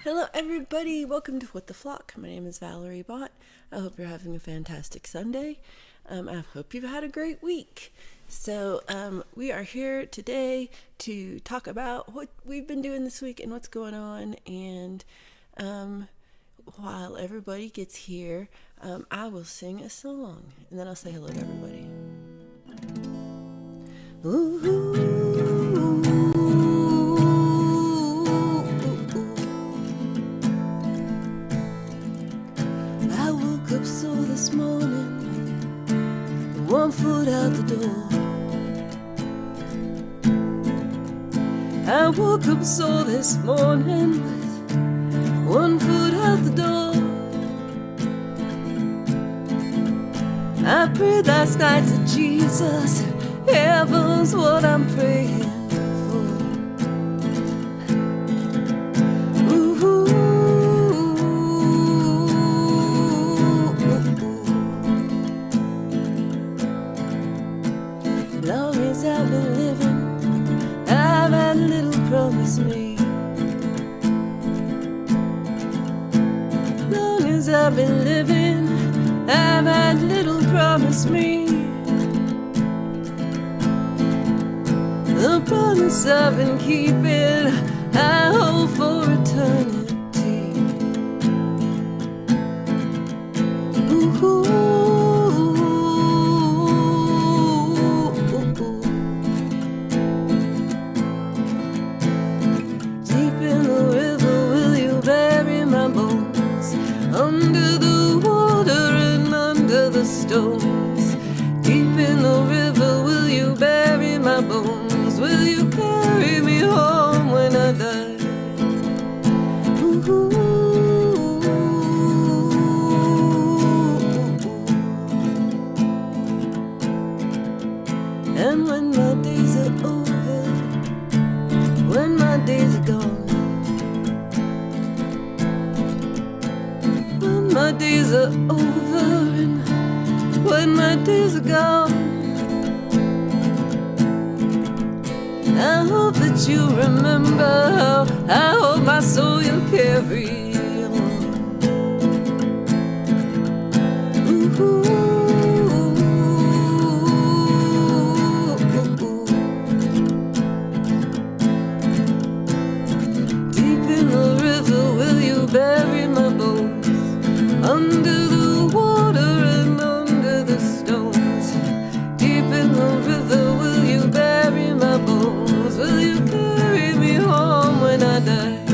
Hello, everybody. Welcome to What the Flock. My name is Valerie Bott. I hope you're having a fantastic Sunday. I hope you've had a great week. So, we are here today to talk about what we've been doing this week and what's going on. And while everybody gets here, I will sing a song and then I'll say hello to everybody. Ooh. So this morning, 1 foot out the door. I woke up so this morning with 1 foot out the door. I prayed last night to Jesus, heaven's what I'm praying for. Ooh. Long as I've been living, I've had little promise made. Long as I've been living, I've had little promise made. The promise I've been keeping, I hope for eternity. Ooh. Under the water and under the stones, deep in the river, will you bury my bones? Will you carry me home when I die? Ooh. And when my days are over, when my days are gone, my days are over and when my days are gone, I hope that you remember how I hold my soul you'll carry on. Ooh. Deep in the river, will you bury my bones? Under the water and under the stones, deep in the river, will you bury my bones? Will you carry me home when I die?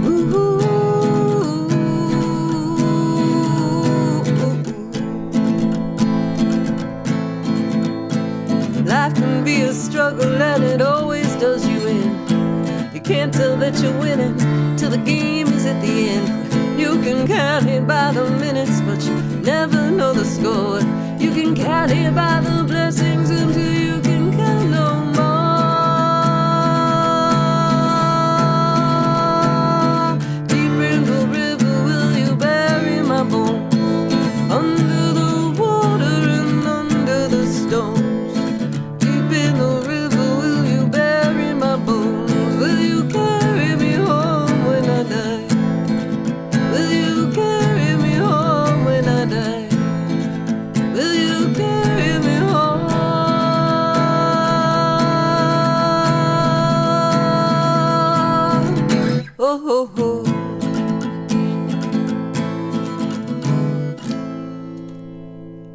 Ooh. Life can be a struggle and it always does you in. You can't tell that you're winning till the game is at the end. You can count it by the minutes, but you never know the score. You can count it by the blessings until you can count no more. Deep in the river, will you bury my bones? Under the water and under the stones, deep in the river, will you bury my bones? Will you carry me home when I die? Will you carry me home when I die? Will you carry me home? Oh, oh, oh.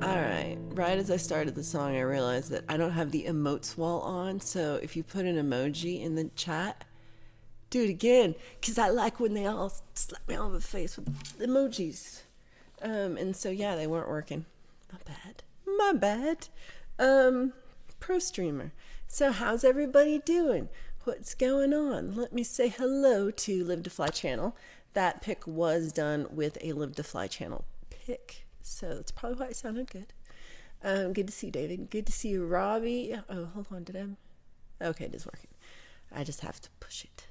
Alright, right as I started the song, I realized that I don't have the emotes wall on, so if you put an emoji in the chat, do it again, because I like when they all slap me on the face with emojis. And so, yeah, they weren't working. My bad. Pro streamer. So how's everybody doing? What's going on? Let me say hello to Live to Fly channel. That pic was done with a Live to Fly channel pic. So that's probably why it sounded good. Good to see you, David. Good to see you, Robbie. Oh, hold on. Okay, it is working. I just have to push it.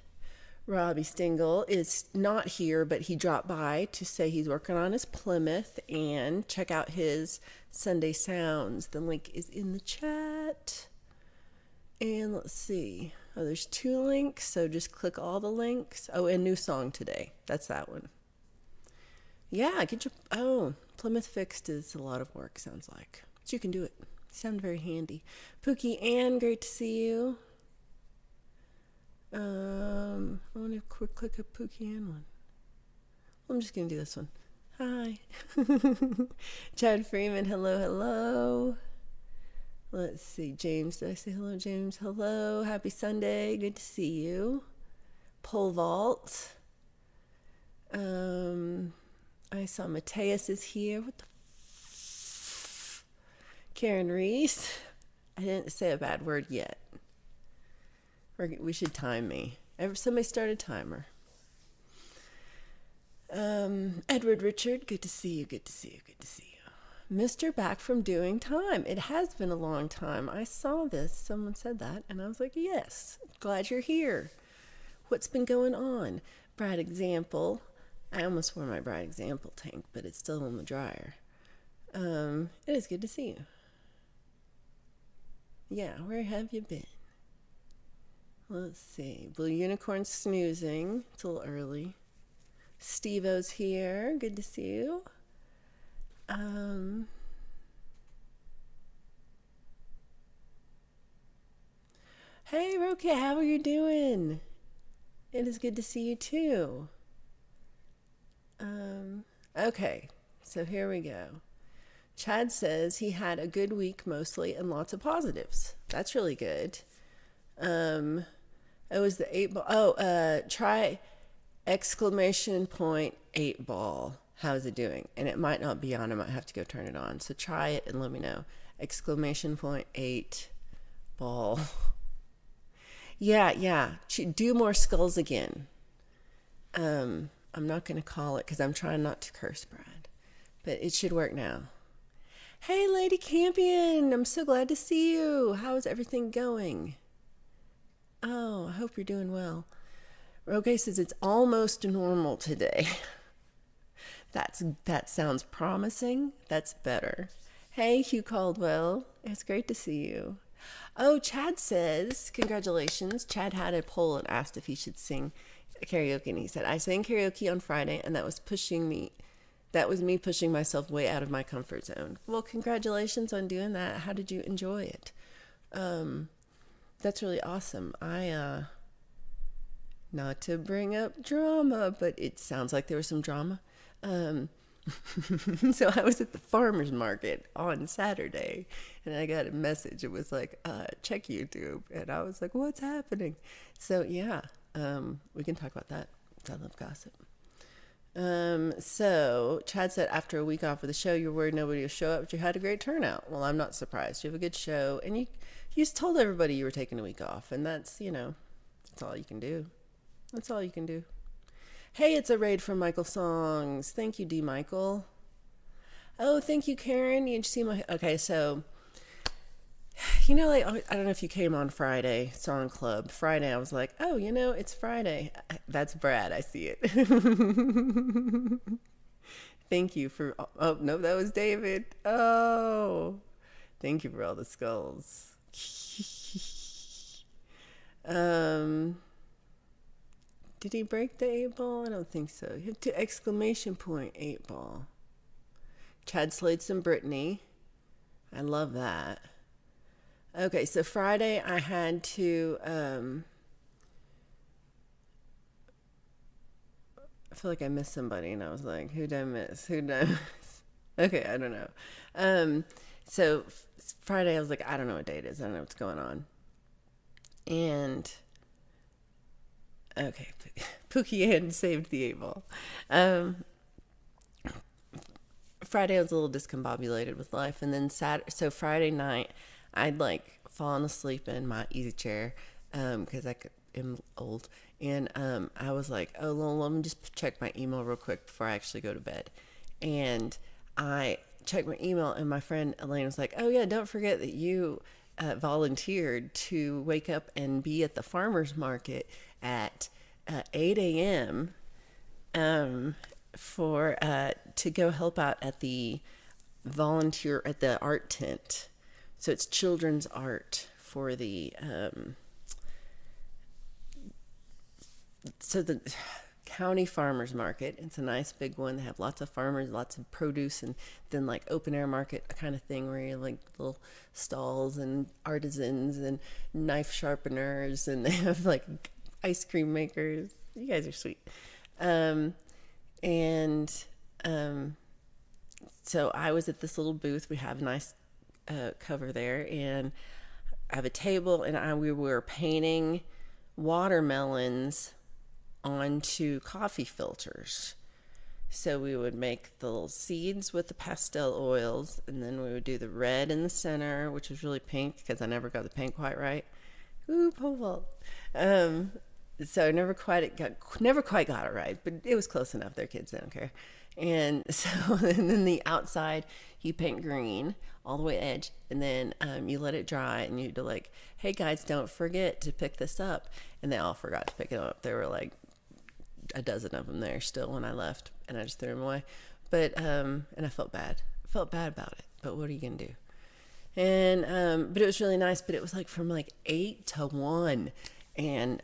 Robbie Stingle is not here, but he dropped by to say he's working on his Plymouth and check out his Sunday Sounds. The link is in the chat. And let's see. Oh, there's 2 links, so just click all the links. Oh, and new song today. That's that one. Yeah, get your. Oh, Plymouth Fixed is a lot of work, sounds like. But you can do it. You sound very handy. Pookie Ann, great to see you. I want to click a Pookie Ann one. Well, I'm just going to do this one. Hi. Chad Freeman, hello, hello. Let's see, James, did I say hello, James? Hello, happy Sunday, good to see you. Pole vault. I saw Mateus is here. What the Karen Reese. I didn't say a bad word yet. We should time me. Somebody start a timer. Edward Richard, good to see you, good to see you, good to see you. Mr. Back from Doing Time. It has been a long time. I saw this. Someone said that, and I was like, yes, glad you're here. What's been going on? Brad Example. I almost wore my Brad Example tank, but it's still in the dryer. It is good to see you. Yeah, where have you been? Let's see. Blue Unicorn snoozing. It's a little early. Steve-O's here. Good to see you. Hey, Roke, how are you doing? It is good to see you too. Okay, so here we go. Chad says he had a good week mostly and lots of positives. That's really good. It was the 8 ball. Try exclamation point 8 ball. How's it doing? And it might not be on. I might have to go turn it on. So try it and let me know. Exclamation point 8 ball. Yeah. Do more skulls again. I'm not going to call it because I'm trying not to curse Brad. But it should work now. Hey, Lady Campion. I'm so glad to see you. How's everything going? Oh, I hope you're doing well. Rogue says it's almost normal today. That sounds promising. That's better. Hey, Hugh Caldwell. It's great to see you. Oh, Chad says, congratulations. Chad had a poll and asked if he should sing karaoke, and he said, I sang karaoke on Friday, and that was me pushing myself way out of my comfort zone. Well, congratulations on doing that. How did you enjoy it? That's really awesome. Not to bring up drama, but it sounds like there was some drama. So I was at the farmer's market on Saturday, and I got a message. It was like, check YouTube. And I was like, what's happening? So yeah, we can talk about that. I love gossip. So Chad said after a week off of the show, you're worried nobody will show up, but you had a great turnout. Well, I'm not surprised. You have a good show, and you just told everybody you were taking a week off, and that's all you can do. That's all you can do. Hey, it's a raid from Michael Songs. Thank you, D. Michael. Oh, thank you, Karen. You see my... Okay, so... I don't know if you came on Friday, Song Club. Friday, I was like, oh, it's Friday. That's Brad. I see it. Thank you for... Oh, no, that was David. Oh. Thank you for all the skulls. Did he break the 8 ball? I don't think so. You have to exclamation point 8 ball. Chad slayed some Brittany. I love that. Okay, so Friday I had to, I feel like I missed somebody, and I was like, who did I miss? Okay, I don't know. So Friday I was like, I don't know what day it is. I don't know what's going on. And, okay, Pookie Ann saved the 8 ball. Friday I was a little discombobulated with life, and then so Friday night I'd fallen asleep in my easy chair because I am old, and I was like, oh, let me just check my email real quick before I actually go to bed. And I checked my email, and my friend Elaine was like, oh yeah, don't forget that you volunteered to wake up and be at the farmer's market at 8 a.m. To go help out at the art tent. So it's children's art for the so the county farmers market. It's a nice big one. They have lots of farmers, lots of produce, and then like open air market kind of thing where you have like little stalls and artisans and knife sharpeners, and they have like ice cream makers. You guys are sweet. And so I was at this little booth. We have a nice cover there, and I have a table, and we were painting watermelons onto coffee filters. So we would make the little seeds with the pastel oils, and then we would do the red in the center, which was really pink because I never got the paint quite right. Ooh, pole vault. So I never quite got it right, but it was close enough. They're kids, they don't care. And so, and then the outside, you paint green all the way edge, and then you let it dry, and you do like, hey guys, don't forget to pick this up. And they all forgot to pick it up. There were like a dozen of them there still when I left, and I just threw them away. But and I felt bad about it, but what are you gonna do? And but it was really nice. But it was like from like 8 to 1, and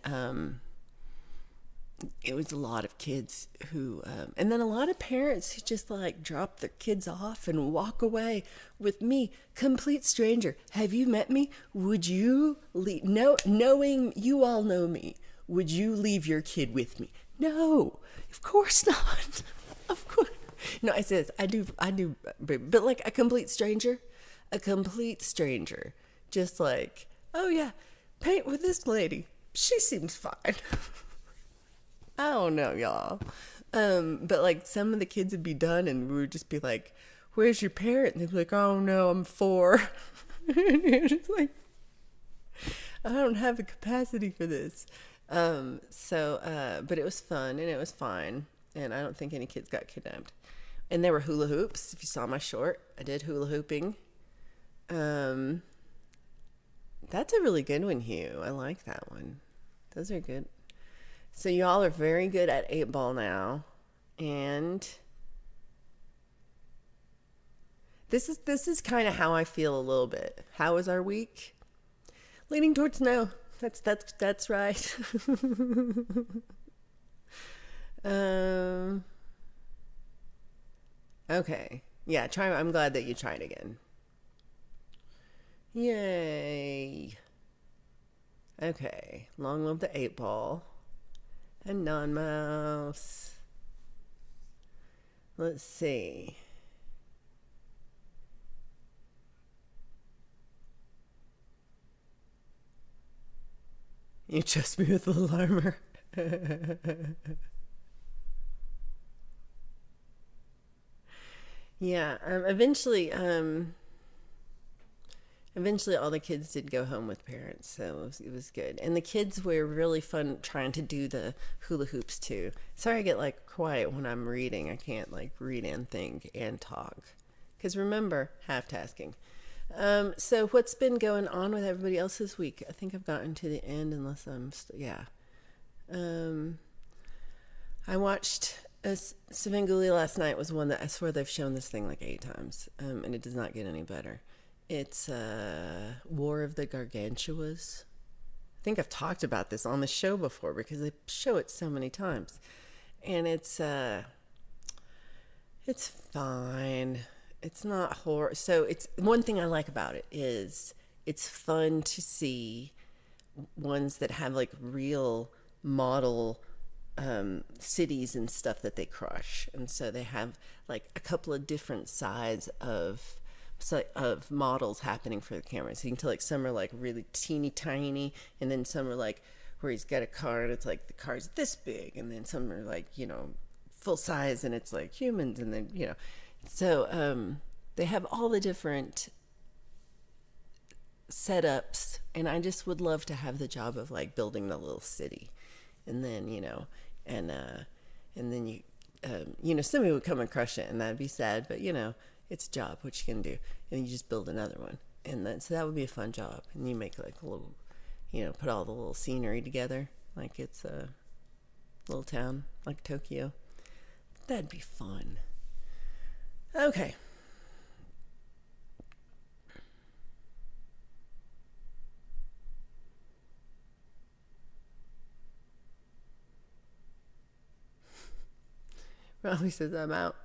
it was a lot of kids who and then a lot of parents who just like drop their kids off and walk away with me, complete stranger. Have you met me? Would you leave? No, knowing you all know me, would you leave your kid with me? No, of course not. Of course. No, I says, I do, but like a complete stranger, just like, oh yeah, paint with this lady. She seems fine. I don't know, y'all. But like some of the kids would be done, and we would just be like, where's your parent? And they'd be like, oh no, I'm 4. And you're just like, I don't have the capacity for this. But it was fun, and it was fine, and I don't think any kids got kidnapped. And there were hula hoops. If you saw my short, I did hula hooping. That's a really good one, Hugh. I like that one. Those are good. So y'all are very good at 8-ball now, and this is kind of how I feel a little bit. How was our week? Leaning towards no. That's right. Okay. Yeah, try. I'm glad that you tried again. Yay. Okay. Long live the 8-ball and non-mouse. Let's see. You trust me with a little armor. Yeah, eventually all the kids did go home with parents, so it was good. And the kids were really fun trying to do the hula hoops too. Sorry I get like quiet when I'm reading. I can't like read and think and talk. Because remember, half-tasking. So what's been going on with everybody else this week? I think I've gotten to the end unless I'm yeah. I watched Svengoolie last night. Was one that I swear they've shown this thing like 8 times, and it does not get any better. It's War of the Gargantuas. I think I've talked about this on the show before because they show it so many times, and it's fine. It's not horror. So it's one thing I like about it is it's fun to see ones that have like real model cities and stuff that they crush. And so they have like a couple of different sides of models happening for the camera. So you can tell like some are like really teeny tiny, and then some are like where he's got a car and it's like the car's this big, and then some are like, you know, full size and it's like humans, and then, you know. So they have all the different setups, and I just would love to have the job of like building the little city, and then, you know, and then you know, somebody would come and crush it, and that'd be sad, but you know, it's a job. What you can do, and you just build another one, and then so that would be a fun job, and you make like a little, you know, put all the little scenery together like it's a little town like Tokyo. That'd be fun. Okay. Raleigh says I'm out.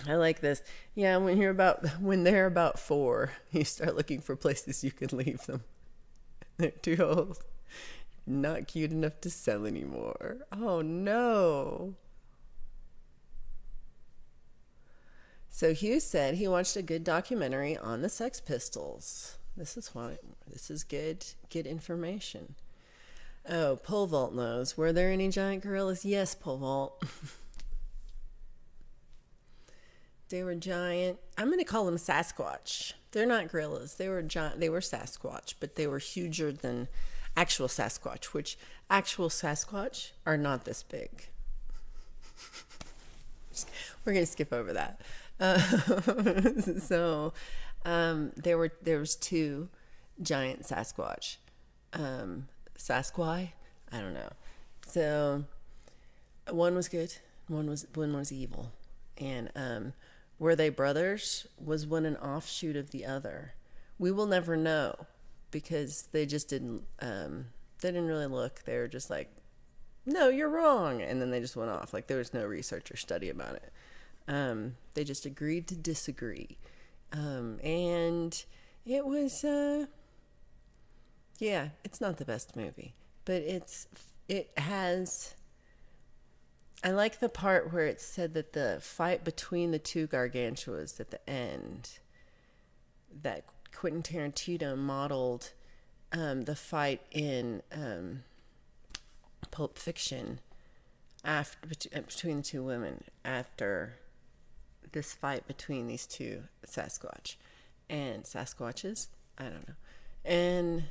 I like this. Yeah, when they're about 4, you start looking for places you can leave them. They're too old. Not cute enough to sell anymore. Oh no. So Hugh said he watched a good documentary on the Sex Pistols. This is good information. Oh, Pole Vault knows. Were there any giant gorillas? Yes, Pole Vault. They were giant. I'm going to call them Sasquatch. They're not gorillas. They were giant. They were Sasquatch, but they were huger than actual Sasquatch, which actual Sasquatch are not this big. We're going to skip over that. So there was 2 giant Sasquatch. Sasquai? I don't know. So one was good, one was evil. And were they brothers? Was one an offshoot of the other? We will never know because they just didn't really look. They were just like, no, you're wrong. And then they just went off. Like there was no research or study about it. They just agreed to disagree. And it was, yeah, it's not the best movie, but it has, I like the part where it said that the fight between the 2 gargantuas at the end, that Quentin Tarantino modeled the fight in Pulp Fiction between the 2 women after this fight between these 2 Sasquatches. I don't know. And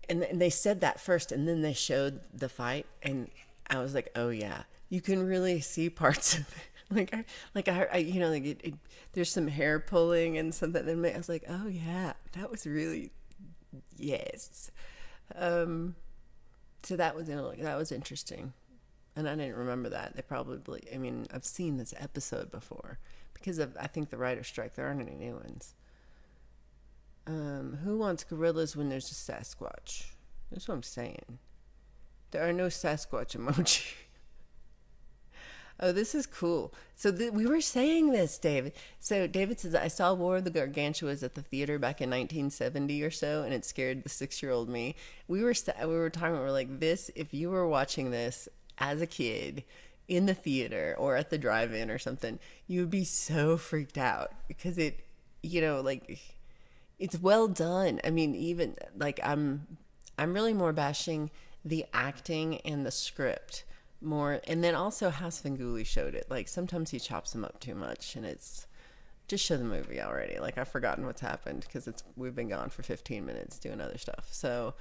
they said that first, and then they showed the fight, and I was like, oh yeah, you can really see parts of it. There's some hair pulling and something. Then I was like, oh yeah, that was really, yes. So that was interesting, and I didn't remember that. I've seen this episode before because of I think the writer's strike. There aren't any new ones. Who wants gorillas when there's a Sasquatch? That's what I'm saying. There are no Sasquatch emoji. Oh, this is cool. So we were saying this, David. So David says, I saw War of the Gargantuas at the theater back in 1970 or so, and it scared the 6-year-old me. We were talking, we're like, this, if you were watching this as a kid in the theater or at the drive-in or something, you would be so freaked out because it, it's well done. I mean, even like I'm really more bashing the acting and the script more, and then also how Svengoolie showed it. Like sometimes he chops them up too much, and it's just show the movie already. Like I've forgotten what's happened because we've been gone for 15 minutes doing other stuff. So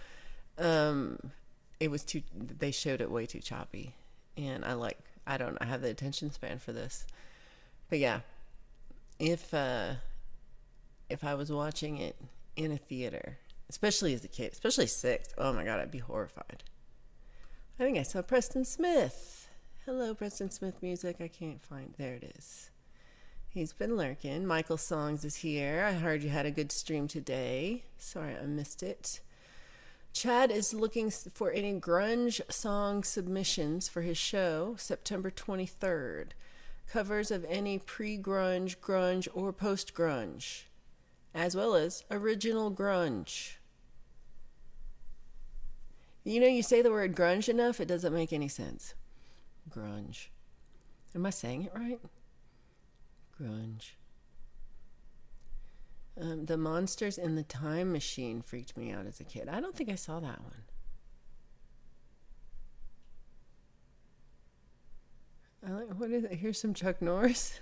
it was they showed it way too choppy, and I have the attention span for this. But yeah, if I was watching it in a theater, especially as a kid, especially 6, oh my God, I'd be horrified. I think I saw Preston Smith. Hello, Preston Smith music. I can't find. There it is. He's been lurking. Michael Songs is here. I heard you had a good stream today. Sorry I missed it. Chad is looking for any grunge song submissions for his show, September 23rd. Covers of any pre-grunge, grunge, or post-grunge, as well as original grunge. You say the word grunge enough, it doesn't make any sense. Grunge. Am I saying it right? Grunge. The Monsters in the Time Machine freaked me out as a kid. I don't think I saw that one. What is it? Here's some Chuck Norris.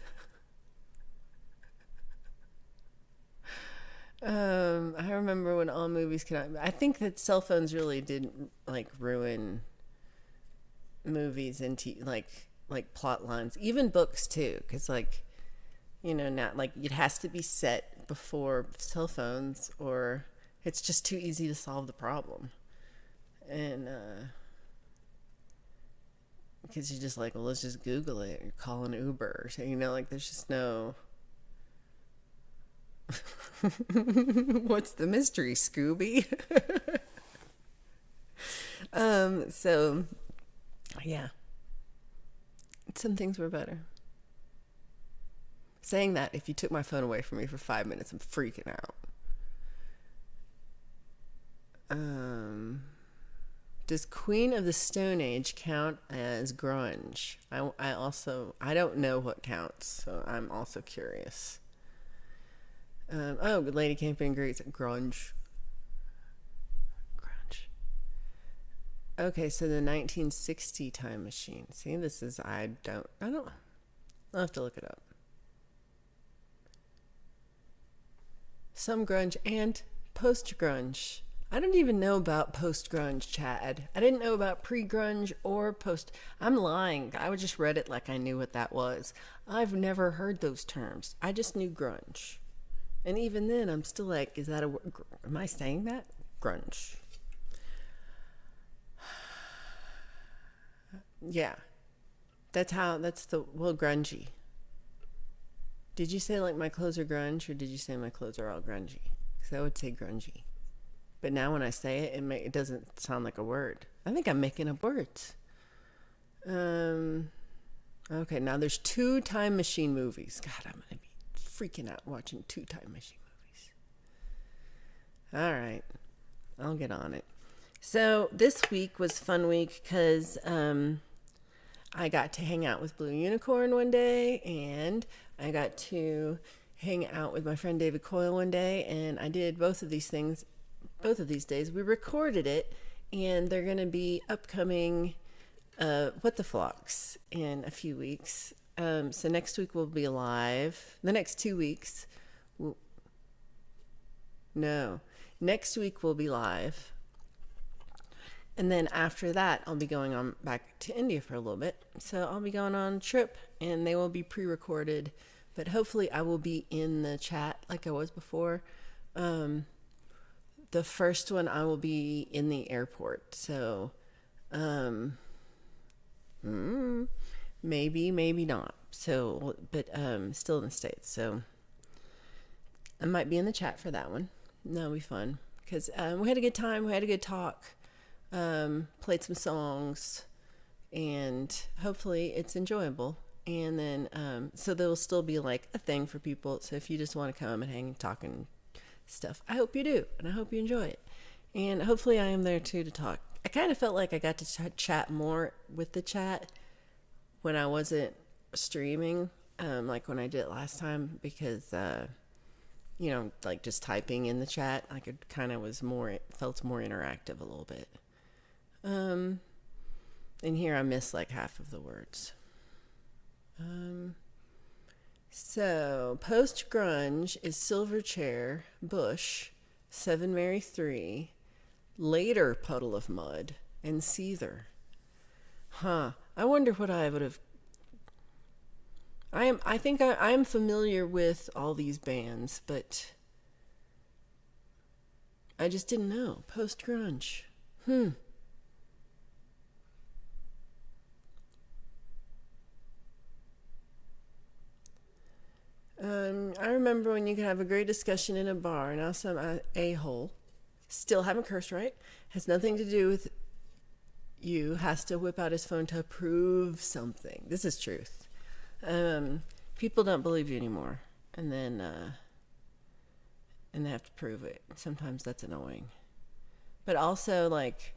I remember when all movies I think that cell phones really did ruin movies and like plot lines, even books too, because now it has to be set before cell phones or it's just too easy to solve the problem, and because you're just let's just Google it or call an Uber or something, there's just no. What's the mystery, Scooby? So yeah, Some things were better. Saying that, if you took my phone away from me for 5 minutes, I'm freaking out. Does Queen of the Stone Age count as grunge? I don't know what counts, so I'm also curious. Good Lady Camping agrees. Grunge. Okay, so the 1960 Time Machine. See, this is, I don't, I'll have to look it up. Some grunge and post-grunge. I don't even know about post-grunge, Chad. I didn't know about pre-grunge or post. I'm lying. I just read it like I knew what that was. I've never heard those terms. I just knew grunge. And even then, I'm still like, is that a word? Am I saying that? Grunge. Yeah. That's grungy. Did you say like my clothes are grunge, or did you say my clothes are all grungy? Because I would say grungy. But now when I say it, it doesn't sound like a word. I think I'm making up words. Okay, now there's 2 Time Machine movies. God, I'm going to be freaking out watching 2 Time Machine movies. All right, I'll get on it. So this week was fun week because I got to hang out with Blue Unicorn one day, and I got to hang out with my friend David Coyle one day, and I did both of these things both of these days. We recorded it, and they're going to be upcoming What the Flocks in a few weeks. So next week we'll be live. The next 2 weeks. Next week we'll be live. And then after that, I'll be going on back to India for a little bit. So I'll be going on a trip, and they will be pre-recorded. But hopefully I will be in the chat like I was before. The first one, I will be in the airport. So maybe not. So, but still in the States. So I might be in the chat for that one. That'll be fun. Because we had a good time. We had a good talk. Played some songs, and hopefully it's enjoyable. And then so there will still be like a thing for people. So if you just want to come and hang and talk and stuff, I hope you do, and I hope you enjoy it. And hopefully I am there too to talk. I kind of felt like I got to chat more with the chat when I wasn't streaming, like when I did it last time, because like just typing in the chat, I could kind of felt more interactive a little bit. And here I missed like half of the words. So post grunge is Silverchair, Bush, Seven Mary 3, later Puddle of Mud, and Seether. I wonder what I would have. I think I am familiar with all these bands, but I just didn't know. Post grunge. I remember when you could have a great discussion in a bar. Now some a-hole, still haven't cursed right, has nothing to do with you, has to whip out his phone to prove something. This is truth. People don't believe you anymore, and then they have to prove it. Sometimes that's annoying. But also, like,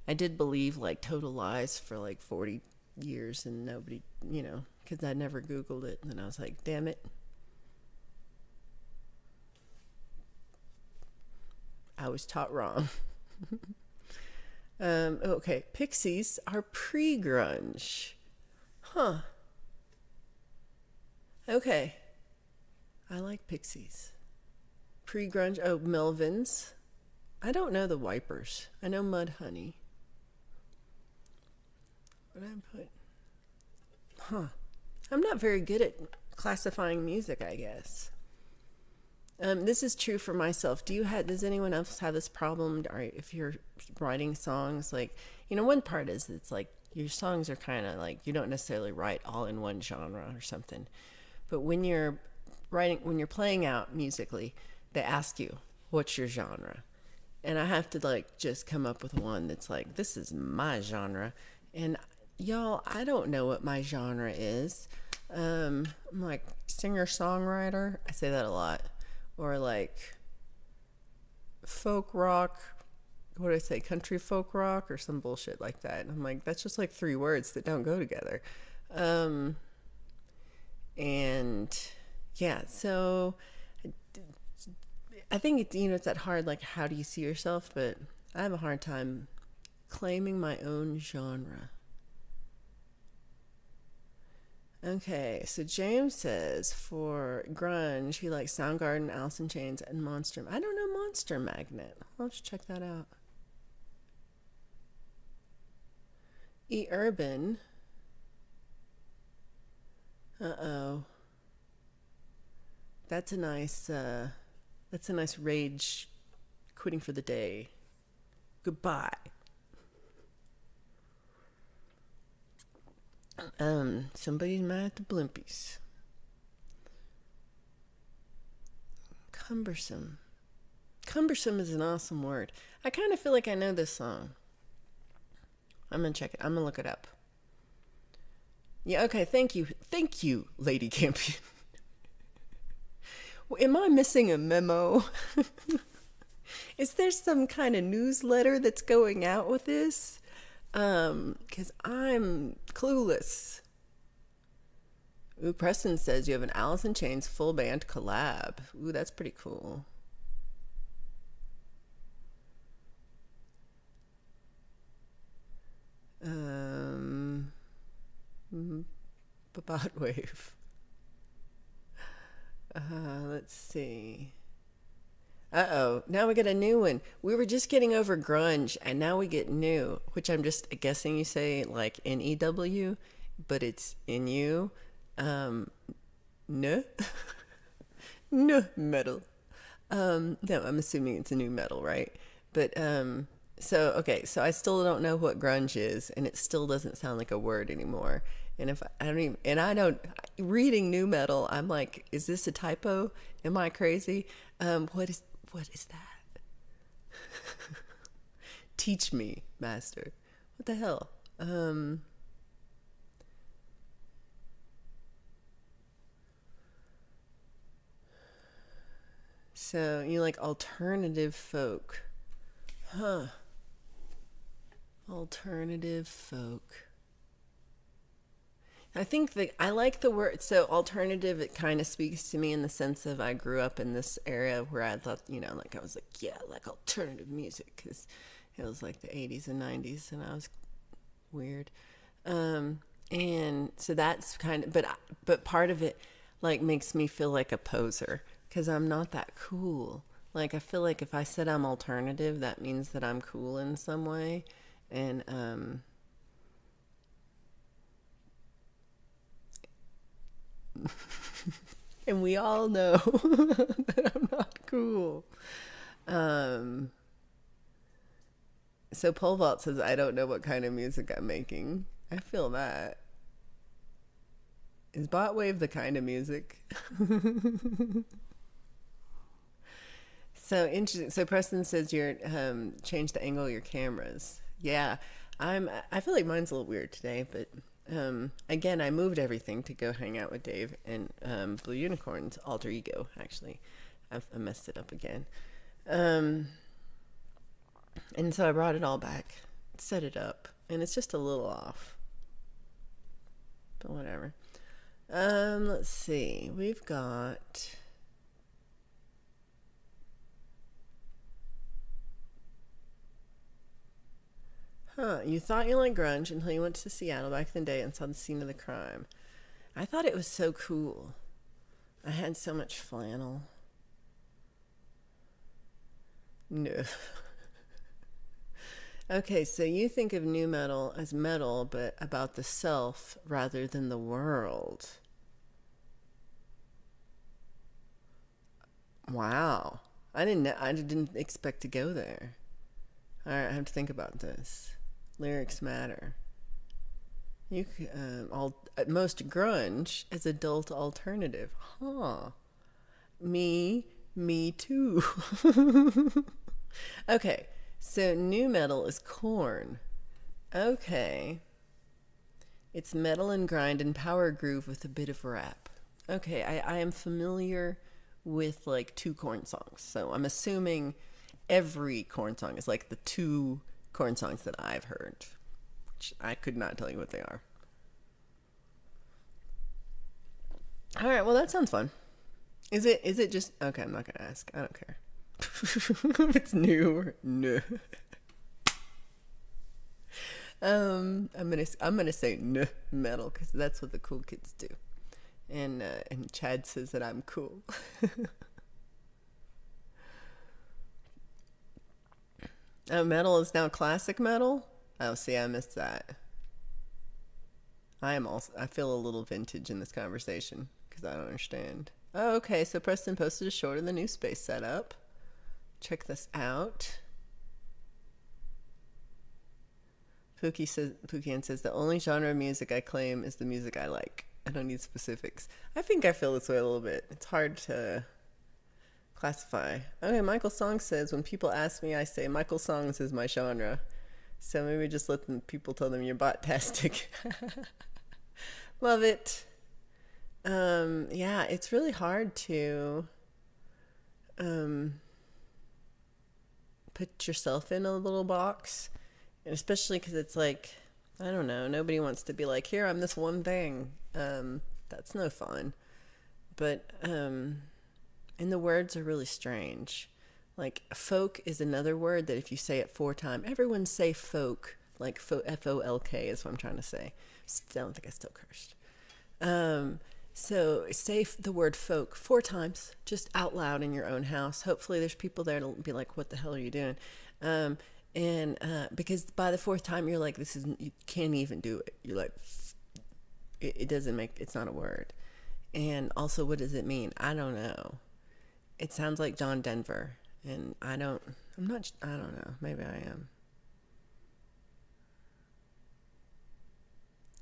I did believe like total lies for like 40 years, and nobody, because I never Googled it, and then I was like, damn it. I was taught wrong. Okay, Pixies are pre-grunge. Okay. I like Pixies. Pre-grunge. Oh, Melvins. I don't know the Wipers. I know Mudhoney. What did I put? I'm not very good at classifying music, I guess. This is true for myself. Does anyone else have this problem? Or if you're writing songs, like, one part is it's like your songs are kind of like, you don't necessarily write all in one genre or something. But when you're playing out musically, they ask you, what's your genre? And I have to like just come up with one that's like, this is my genre. And Y'all, I don't know what my genre is. I'm like singer-songwriter. I say that a lot. Or like folk rock. What do I say? Country folk rock or some bullshit like that. And I'm like, that's just like three words that don't go together. Um, and yeah, so I think it's, it's that hard, like, how do you see yourself? But I have a hard time claiming my own genre. Okay, so James says for grunge, he likes Soundgarden, Alice in Chains, and Monster. I don't know Monster Magnet. I'll have to check that out. E Urban. Uh-oh. That's a nice rage quitting for the day. Goodbye. Somebody's mad at the blimpies. Cumbersome. Cumbersome is an awesome word. I kind of feel like I know this song. I'm gonna check it. I'm gonna look it up. Yeah, okay, thank you. Thank you, Lady Campion. Am I missing a memo? Is there some kind of newsletter that's going out with this? Because I'm clueless. Ooh, Preston says you have an Alice in Chains full band collab. Ooh, that's pretty cool. Bot wave. Let's see. Uh-oh, now we get a new one. We were just getting over grunge, and now we get new, which I'm just guessing you say like N-E-W, but it's N-U. No? No metal. No, I'm assuming it's a new metal, right? But, okay, so I still don't know what grunge is, and it still doesn't sound like a word anymore. And if I don't even, and I don't, reading new metal, I'm like, is this a typo? Am I crazy? What is that? Teach me, master. What the hell? So you like alternative folk. Huh. Alternative folk. I think that I like the word, so alternative, it kind of speaks to me in the sense of I grew up in this area where I thought, like I was like, yeah, like alternative music, because it was like the 80s and 90s and I was weird. And so that's kind of, but part of it like makes me feel like a poser because I'm not that cool. Like I feel like if I said I'm alternative, that means that I'm cool in some way. And, and we all know that I'm not cool. So Pole Vault says, I don't know what kind of music I'm making. I feel that. Is Botwave the kind of music? So interesting. So Preston says you're change the angle of your cameras. Yeah, I feel like mine's a little weird today, but again, I moved everything to go hang out with Dave and Blue Unicorn's alter ego. Actually, I messed it up again, and so I brought it all back, set it up, and it's just a little off, but whatever. Let's see. We've got. Huh, you thought you liked grunge until you went to Seattle back in the day and saw the scene of the crime. I thought it was so cool. I had so much flannel. No. Okay, so you think of new metal as metal, but about the self rather than the world. Wow. I didn't expect to go there. All right, I have to think about this. Lyrics matter. You at most grunge as adult alternative. Huh. Me too. Okay, so new metal is Corn. Okay. It's metal and grind and power groove with a bit of rap. Okay, I am familiar with like two corn songs, so I'm assuming every corn song is like the two corn songs that I've heard, which I could not tell you what they are. All right, well that sounds fun. Is it just okay? I'm not gonna ask. I don't care if it's new or no. I'm gonna say no metal because that's what the cool kids do, and Chad says that I'm cool. Metal is now classic metal. Oh, see, I missed that. I feel a little vintage in this conversation because I don't understand. Oh, okay. So Preston posted a short of the new space setup. Check this out. Pookian says the only genre of music I claim is the music I like. I don't need specifics. I think I feel this way a little bit. It's hard to classify. Okay, Michael Songs says when people ask me, I say Michael Songs is my genre. So maybe just let people tell them you're bot-tastic. Love it. Yeah, it's really hard to put yourself in a little box, and especially because it's like, I don't know, nobody wants to be like, here, I'm this one thing. That's no fun. But and the words are really strange. Like folk is another word that if you say it 4 times, everyone say folk, like F-O-L-K is what I'm trying to say. I don't think I still cursed. So say the word folk 4 times, just out loud in your own house. Hopefully there's people there to be like, what the hell are you doing? Because by the 4th time you're like, you can't even do it. You're like, it doesn't make, it's not a word. And also, what does it mean? I don't know. It sounds like John Denver, and I don't know. Maybe I am.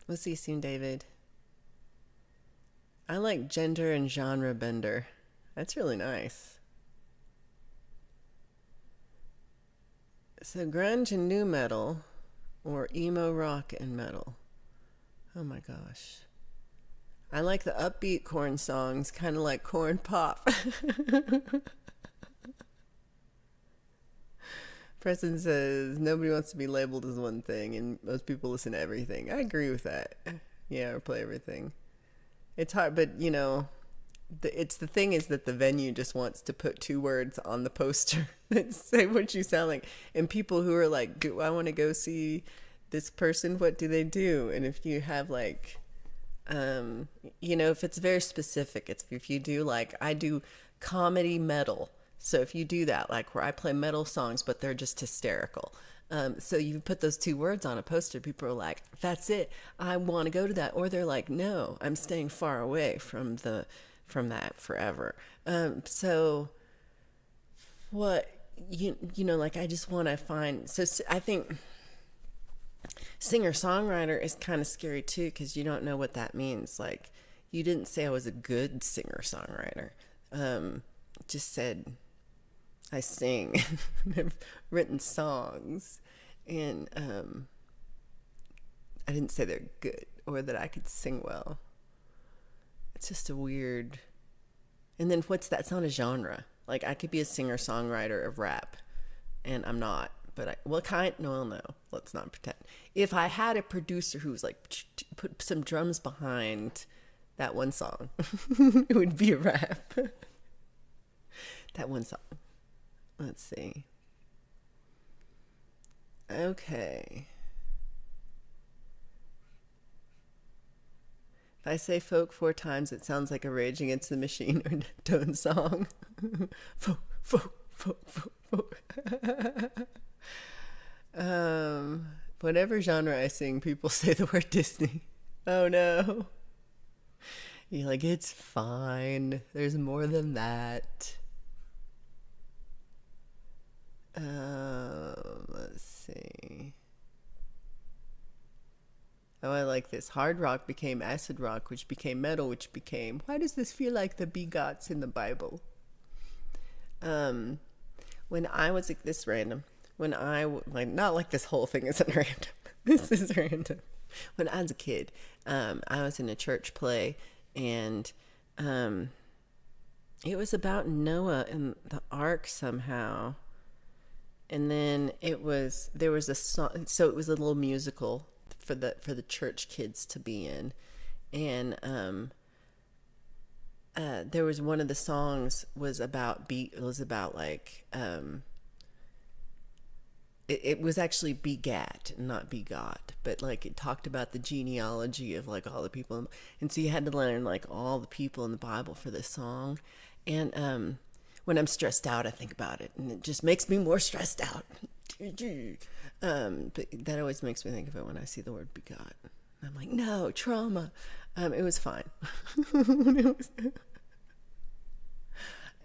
We'll see you soon, David. I like gender and genre bender. That's really nice. So grunge and new metal, or emo rock and metal. Oh my gosh. I like the upbeat corn songs, kind of like corn pop. Preston says nobody wants to be labeled as one thing, and most people listen to everything. I agree with that. Yeah, or play everything. It's hard, but you know, the thing is that the venue just wants to put 2 words on the poster that say what you sound like, and people who are like, "Do I want to go see this person? What do they do?" And if you have like, you know, if it's very specific, if you do like, I do comedy metal. So if you do that, like where I play metal songs, but they're just hysterical. So you put those 2 words on a poster, people are like, that's it, I want to go to that. Or they're like, no, I'm staying far away from that forever. So what, you know, like I just want to find, so I think singer-songwriter is kind of scary too, because you don't know what that means. Like, you didn't say I was a good singer-songwriter. Just said I sing. I've written songs, and I didn't say they're good or that I could sing well. It's just a weird. And then what's that? It's not a genre. Like, I could be a singer-songwriter of rap, and I'm not. But what kind? No, let's not pretend. If I had a producer who was like, put some drums behind that one song, it would be a rap. That one song. Let's see. Okay. If I say folk 4 times, it sounds like a Rage Against the Machine or Tone song. Folk, folk, folk, folk, folk. Whatever genre I sing, people say the word Disney. Oh no. You're like, it's fine. There's more than that. Let's see. Oh, I like this. Hard rock became acid rock, which became metal, which became, why does this feel like the begots in the Bible? When I was, this random, when I, like, not like this whole thing isn't random. This is random. when I was a kid, I was in a church play, and it was about Noah and the ark somehow. And then there was a song, so it was a little musical for the church kids to be in, and there was one of the songs was about like it was actually begat, not begot, but like it talked about the genealogy of like all the people, and so you had to learn like all the people in the Bible for this song. And when I'm stressed out, I think about it, and it just makes me more stressed out. But that always makes me think of it when I see the word begot. I'm like, no, trauma. It was fine. I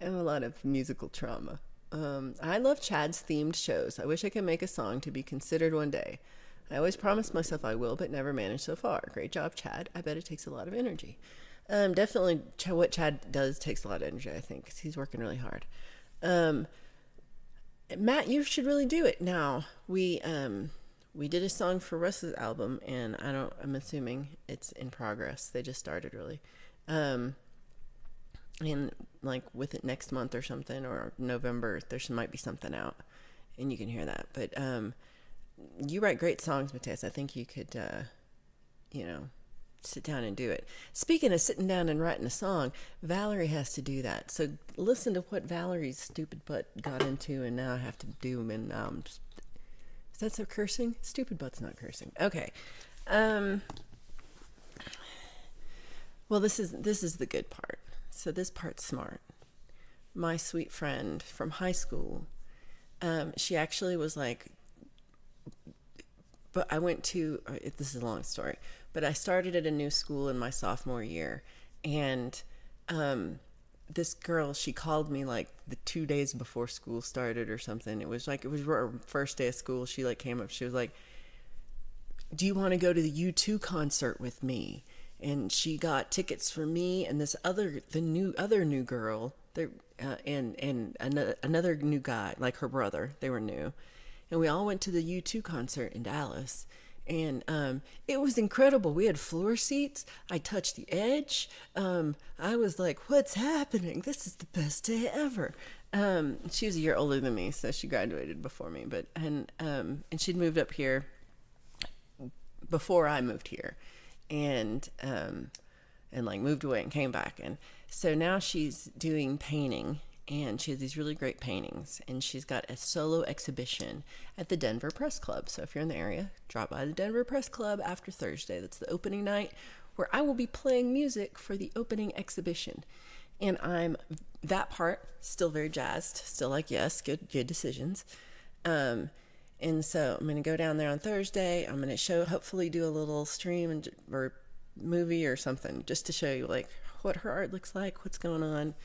have a lot of musical trauma. I love Chad's themed shows. I wish I could make a song to be considered one day. I always promise myself I will, but never manage so far. Great job, Chad. I bet it takes a lot of energy. Definitely what Chad does takes a lot of energy, I think, because he's working really hard. Matt, you should really do it. Now, we did a song for Russ's album, and I'm assuming it's in progress. They just started, really. And like with it next month or something, or November, there might be something out, and you can hear that. But you write great songs, Mateus. I think you could, sit down and do it. Speaking of sitting down and writing a song, Valerie has to do that. So listen to what Valerie's stupid butt got into, and now I have to do them. And is that so cursing? Stupid butt's not cursing. Okay. Well, this is the good part. So this part's smart. My sweet friend from high school, she actually was like, but I went to, this is a long story, but I started at a new school in my sophomore year, and this girl, she called me like the 2 days before school started or something. It was her first day of school. She like came up, she was like, do you want to go to the U2 concert with me? And she got tickets for me and this other new girl there, and another new guy, like her brother. They were new, and we all went to the U2 concert in Dallas, and it was incredible. We had floor seats. I touched the edge. I was like, "What's happening? This is the best day ever." She was a year older than me, so she graduated before me, and she'd moved up here before I moved here. And like moved away and came back, and so now she's doing painting, and she has these really great paintings, and she's got a solo exhibition at the Denver Press Club. So if you're in the area, drop by the Denver Press Club after Thursday. That's the opening night, where I will be playing music for the opening exhibition. And I'm that part still very jazzed, still like, yes, good decisions. And so I'm going to go down there on Thursday. I'm going to hopefully do a little stream or movie or something, just to show you like what her art looks like, what's going on,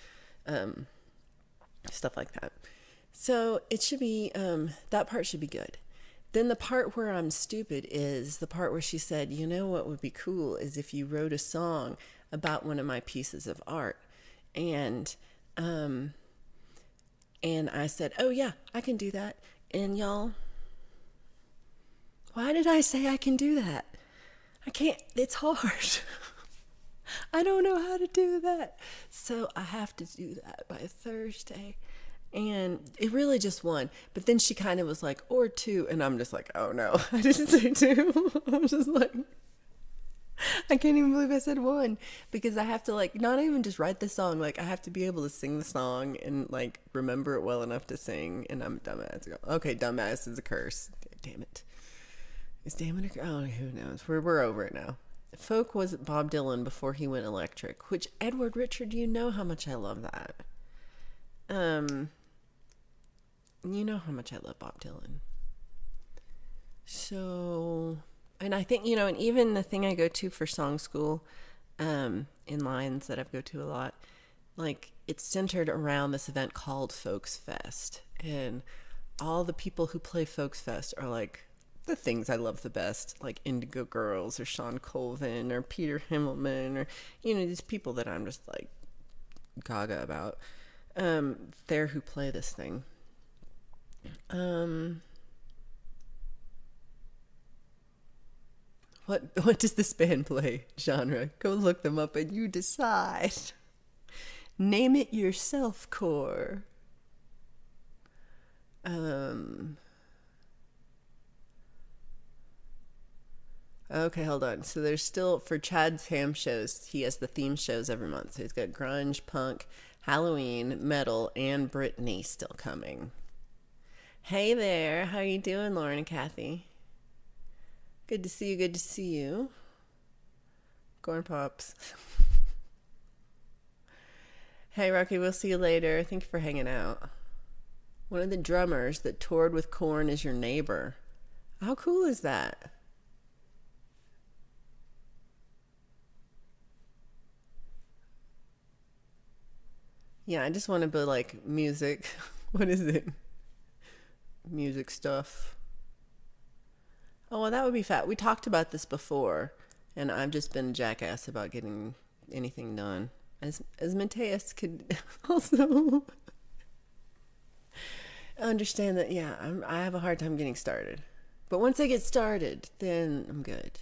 stuff like that. So it should be, that part should be good. Then the part where I'm stupid is the part where she said, you know what would be cool is if you wrote a song about one of my pieces of art. And I said, oh yeah, I can do that. And y'all, why did I say I can do that? I can't, it's hard. I don't know how to do that. So I have to do that by Thursday. And it really just one. But then she kind of was like, or two. And I'm just like, oh no, I didn't say two. I'm just like, I can't even believe I said one. Because I have to like, not even just write the song. Like I have to be able to sing the song and like remember it well enough to sing. And I'm dumbass. Okay, dumbass is a curse. Damn it. Is damn it a curse? Oh, who knows? We're over it now. Folk was Bob Dylan before he went electric. Which, Edward Richard, you know how much I love that. You know how much I love Bob Dylan. So, and I think, and even the thing I go to for song school, in Lines that I go to a lot, like it's centered around this event called Folks Fest. And all the people who play Folks Fest are like the things I love the best, like Indigo Girls or Sean Colvin or Peter Himmelman or, these people that I'm just like gaga about. They're who play this thing. What does this band play? Genre. Go look them up and you decide. Name it yourself, core. Okay, hold on. So there's still, for Chad's ham shows, he has the theme shows every month. So he's got grunge, punk, Halloween, metal, and Britney still coming. Hey there, how you doing, Lauren and Kathy? Good to see you, good to see you. Corn Pops. Hey, Rocky, we'll see you later. Thank you for hanging out. One of the drummers that toured with Korn is your neighbor. How cool is that? Yeah, I just want to be like music. What is it? Music stuff. Oh, well, that would be fat. We talked about this before, and I've just been a jackass about getting anything done. As Mateus could also understand that, yeah, I have a hard time getting started. But once I get started, then I'm good.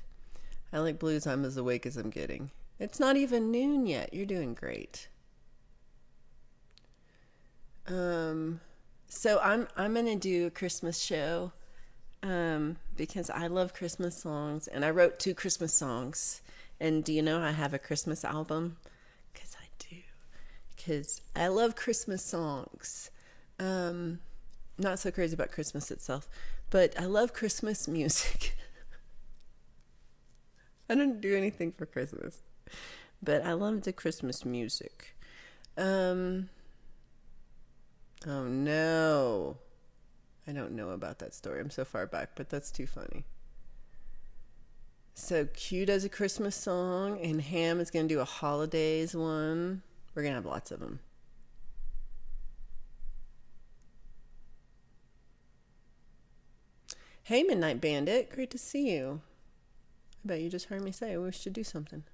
I like blues. I'm as awake as I'm getting. It's not even noon yet. You're doing great. So I'm gonna do a Christmas show because I love Christmas songs, and I wrote 2 Christmas songs. And do you know I have a Christmas album? Because I do. Because I love Christmas songs. Not so crazy about Christmas itself, but I love Christmas music. I don't do anything for Christmas, but I love the Christmas music. Oh no. I don't know about that story. I'm so far back, but that's too funny. So Q does a Christmas song, and Ham is going to do a holidays one. We're going to have lots of them. Hey, Midnight Bandit. Great to see you. I bet you just heard me say we should do something.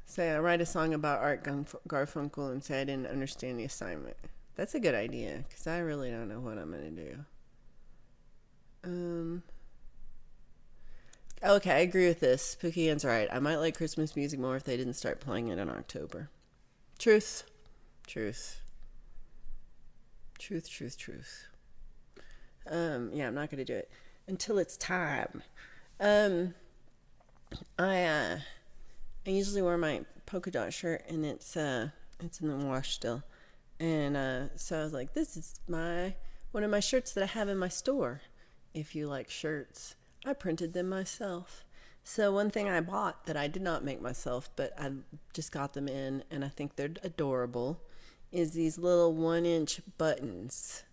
Say I write a song about Art Garfunkel and say I didn't understand the assignment. That's a good idea, because I really don't know what I'm going to do. Okay, I agree with this. Spooky Ann's right. I might like Christmas music more if they didn't start playing it in October. Truth. Truth. Truth, truth, truth. Yeah, I'm not going to do it until it's time. I usually wear my polka dot shirt, and it's in the wash still. And so I was like, this is one of my shirts that I have in my store. If you like shirts, I printed them myself. So one thing I bought that I did not make myself, but I just got them in, and I think they're adorable, is these little 1-inch buttons.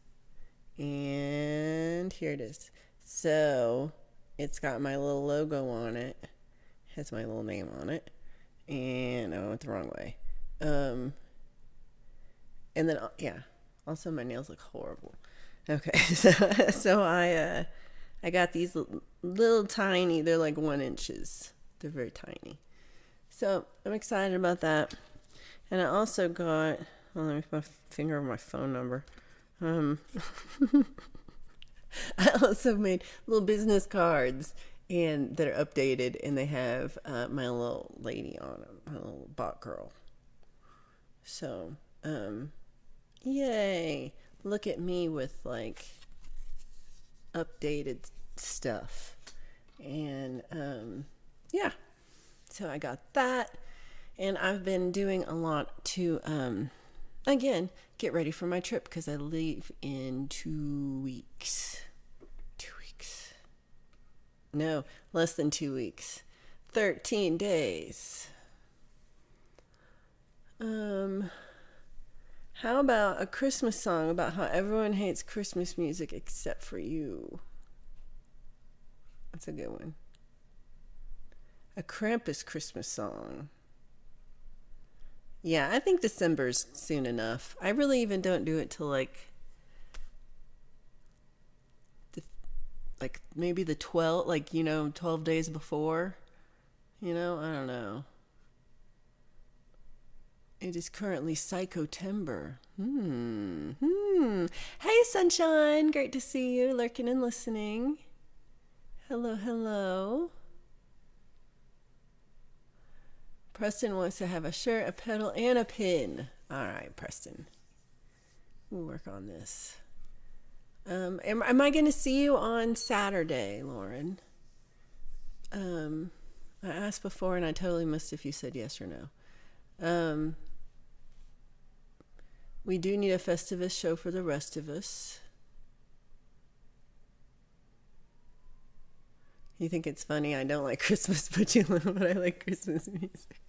And here it is. So it's got my little logo on it. Has my little name on it. And I went the wrong way. And then, yeah. Also, my nails look horrible. Okay. So I got these little tiny, they're like 1 inches. They're very tiny. So I'm excited about that. And I also got, let me put my finger on my phone number. I also made little business cards and that are updated, and they have my little lady on them, my little bot girl. So, yay! Look at me with like updated stuff, and yeah. So I got that, and I've been doing a lot to again get ready for my trip because I leave in 2 weeks. 2 weeks. No, less than 2 weeks. 13 days. How about a Christmas song about how everyone hates Christmas music except for you? That's a good one. A Krampus Christmas song. Yeah, I think December's soon enough. I really even don't do it till like maybe the 12, 12 days before. I don't know. It is currently Psychotember. Hey, Sunshine. Great to see you lurking and listening. Hello, hello. Preston wants to have a shirt, a pedal, and a pin. All right, Preston. We'll work on this. Am I going to see you on Saturday, Lauren? I asked before and I totally missed if you said yes or no. We do need a Festivus show for the rest of us. You think it's funny I don't like Christmas, but I like Christmas music.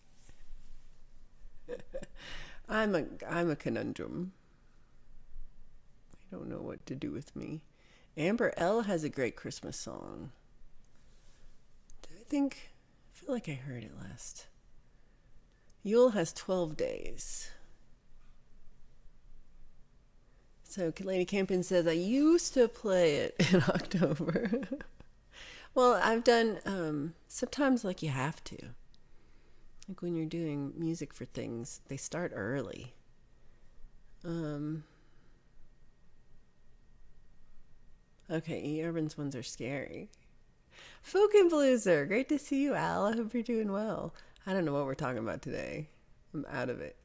I'm a conundrum. I don't know what to do with me. Amber L has a great Christmas song. I feel like I heard it last. Yule has 12 days. So Lady Campion says, I used to play it in October. Well, I've done, sometimes like you have to. Like when you're doing music for things, they start early. Okay, E-Urban's ones are scary. Folk and Blueser, great to see you, Al. I hope you're doing well. I don't know what we're talking about today. I'm out of it.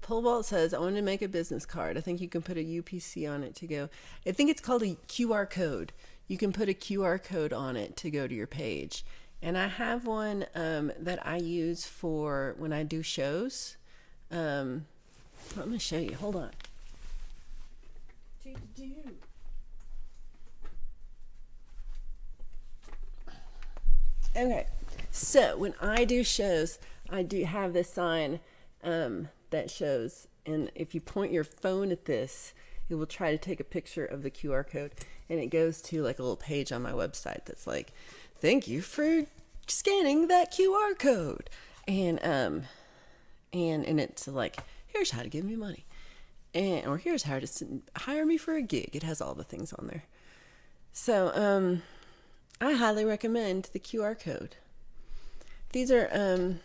Pole Vault says, I want to make a business card. I think you can put a UPC on it to go. I think it's called a QR code. You can put a QR code on it to go to your page. And I have one that I use for when I do shows. I'm going to show you. Hold on. Okay, so when I do shows, I do have this sign that shows, and if you point your phone at this, it will try to take a picture of the QR code, and it goes to like a little page on my website that's like, thank you for scanning that QR code, and it's like, here's how to give me money, or here's how to hire me for a gig. It has all the things on there. So I highly recommend the QR code. These are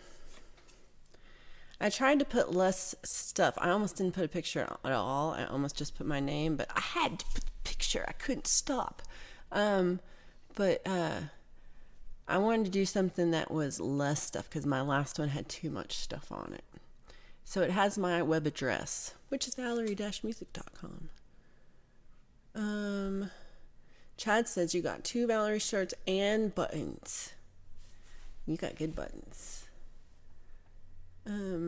I tried to put less stuff. I almost didn't put a picture at all. I almost just put my name, but I had to put the picture. I couldn't stop. But I wanted to do something that was less stuff because my last one had too much stuff on it. So it has my web address, which is valerie-music.com. Chad says you got 2 Valerie shirts and buttons. You got good buttons.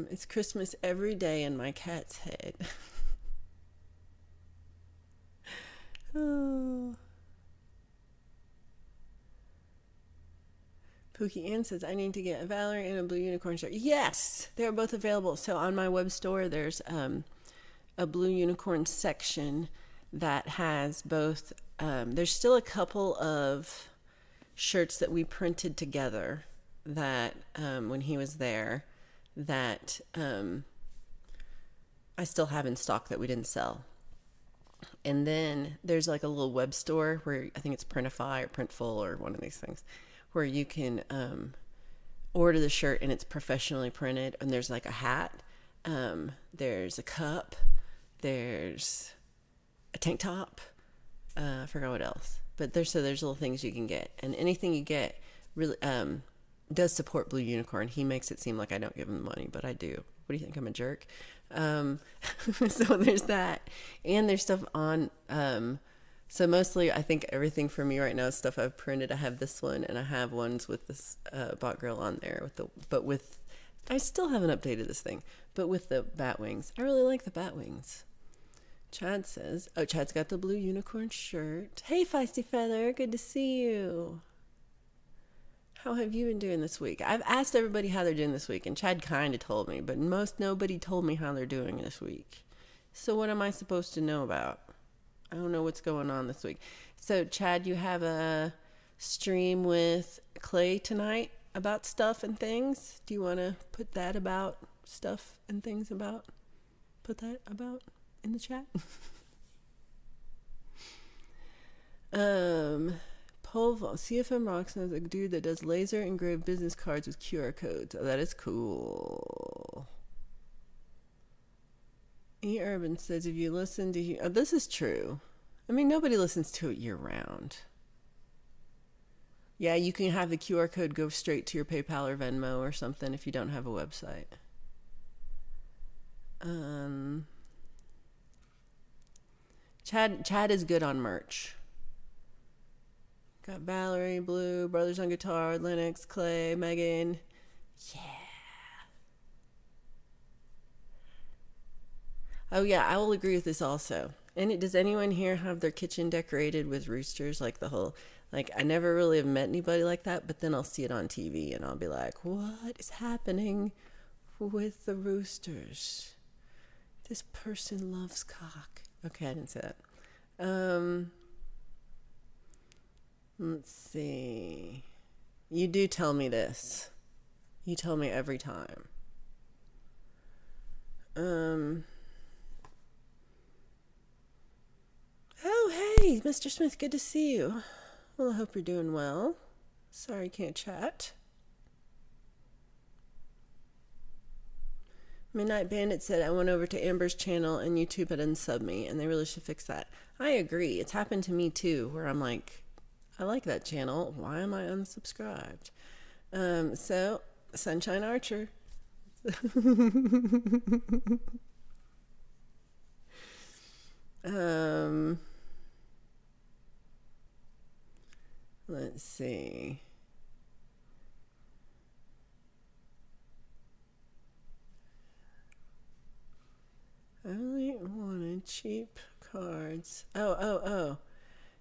It's Christmas every day in my cat's head. Oh. Pookie Ann says, I need to get a Valerie and a Blue Unicorn shirt. Yes, they're both available. So on my web store, there's a Blue Unicorn section that has both. There's still a couple of shirts that we printed together that when he was there that I still have in stock that we didn't sell. And then there's like a little web store where I think it's Printify or Printful or one of these things where you can order the shirt and it's professionally printed. And there's like a hat, there's a cup, there's a tank top. I forgot what else. But there's little things you can get. And anything you get really does support Blue Unicorn. He makes it seem like I don't give him the money, but I do. What do you think? I'm a jerk? So there's that. And there's stuff on... so mostly I think everything for me right now is stuff I've printed. I have this one and I have ones with this bot girl on there. I still haven't updated this thing, but with the bat wings. I really like the bat wings. Chad says, Chad's got the Blue Unicorn shirt. Hey, Feisty Feather, good to see you. How have you been doing this week? I've asked everybody how they're doing this week, and Chad kind of told me, but nobody told me how they're doing this week. So what am I supposed to know about? I don't know what's going on this week. So, Chad, you have a stream with Clay tonight about stuff and things. Do you want to put that about stuff and things about? Put that about in the chat? CFM Rocks knows a dude that does laser engraved business cards with QR codes. Oh, that is cool. E. Urban says if you listen to... Oh, this is true. I mean, nobody listens to it year-round. Yeah, you can have the QR code go straight to your PayPal or Venmo or something if you don't have a website. Chad is good on merch. Got Valerie, Blue, Brothers on Guitar, Lennox, Clay, Megan. Yeah. Oh yeah, I will agree with this also. And does anyone here have their kitchen decorated with roosters? Like the whole, like I never really have met anybody like that, but then I'll see it on TV and I'll be like, what is happening with the roosters? This person loves cock. Okay, I didn't say that. Let's see. You do tell me this. You tell me every time. Oh, hey, Mr. Smith, good to see you. Well, I hope you're doing well. Sorry you can't chat. Midnight Bandit said, I went over to Amber's channel and YouTube had unsubbed me, and they really should fix that. I agree. It's happened to me, too, where I'm like, I like that channel. Why am I unsubscribed? So, Sunshine Archer. Let's see. I really wanted cheap cards. Oh.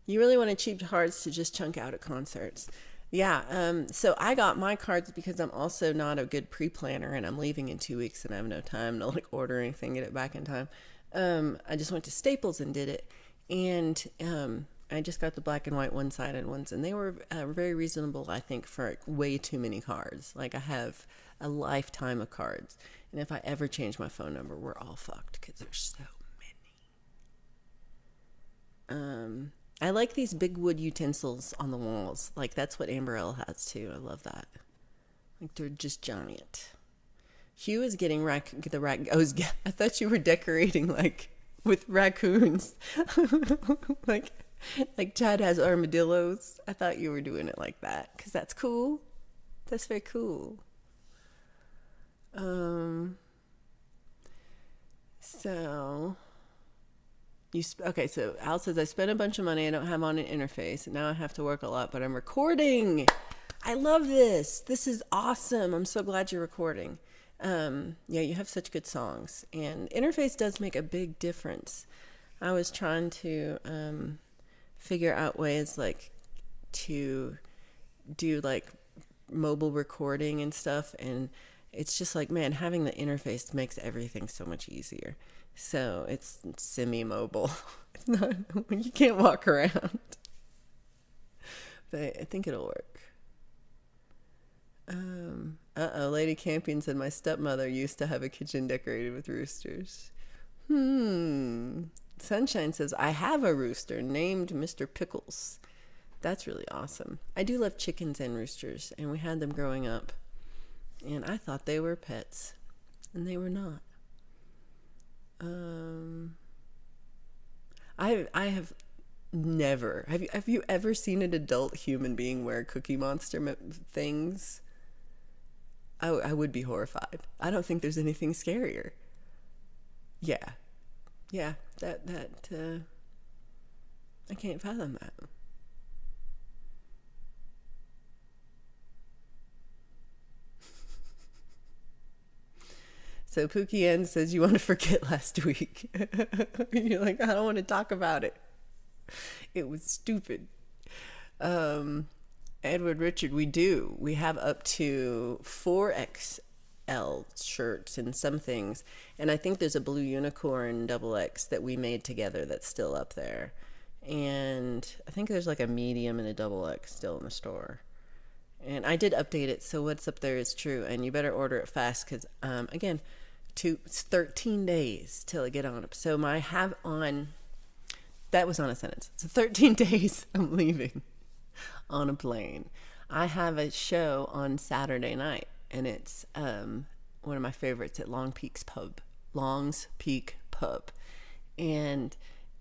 You really wanted cheap cards to just chunk out at concerts. Yeah, so I got my cards because I'm also not a good pre-planner and I'm leaving in 2 weeks and I have no time to like order anything, get it back in time. I just went to Staples and did it. And I just got the black and white one-sided ones and they were very reasonable, I think, for way too many cards. Like I have a lifetime of cards. And if I ever change my phone number, we're all fucked because there's so many. I like these big wood utensils on the walls. Like, that's what Amber L has, too. I love that. Like, they're just giant. Hugh is getting I thought you were decorating, like, with raccoons. like Chad has armadillos. I thought you were doing it like that. Because that's cool. That's very cool. So Al says, I spent a bunch of money I don't have on an interface, and now I have to work a lot, but I'm recording. I love this. This is awesome. I'm so glad you're recording. Yeah, you have such good songs, and interface does make a big difference. I was trying to figure out ways like to do like mobile recording and stuff, and it's just like, man, having the interface makes everything so much easier. So it's semi-mobile. It's not, you can't walk around. But I think it'll work. Lady Campion said, my stepmother used to have a kitchen decorated with roosters. Sunshine says, I have a rooster named Mr. Pickles. That's really awesome. I do love chickens and roosters, and we had them growing up. And I thought they were pets, and they were not. I have never. Have you ever seen an adult human being wear Cookie Monster things? I would be horrified. I don't think there's anything scarier. Yeah, that I can't fathom that. So Pookie N says, you want to forget last week. You're like, I don't want to talk about it. It was stupid. Edward Richard, we do. We have up to 4XL shirts and some things. And I think there's a blue unicorn XX that we made together that's still up there. And I think there's like a medium and a XX still in the store. And I did update it, so what's up there is true. And you better order it fast because, again, it's 13 days till I get on it. So my have on, that was on a sentence. So 13 days I'm leaving. on a plane. I have a show on Saturday night, and it's one of my favorites at Long's Peak Pub, and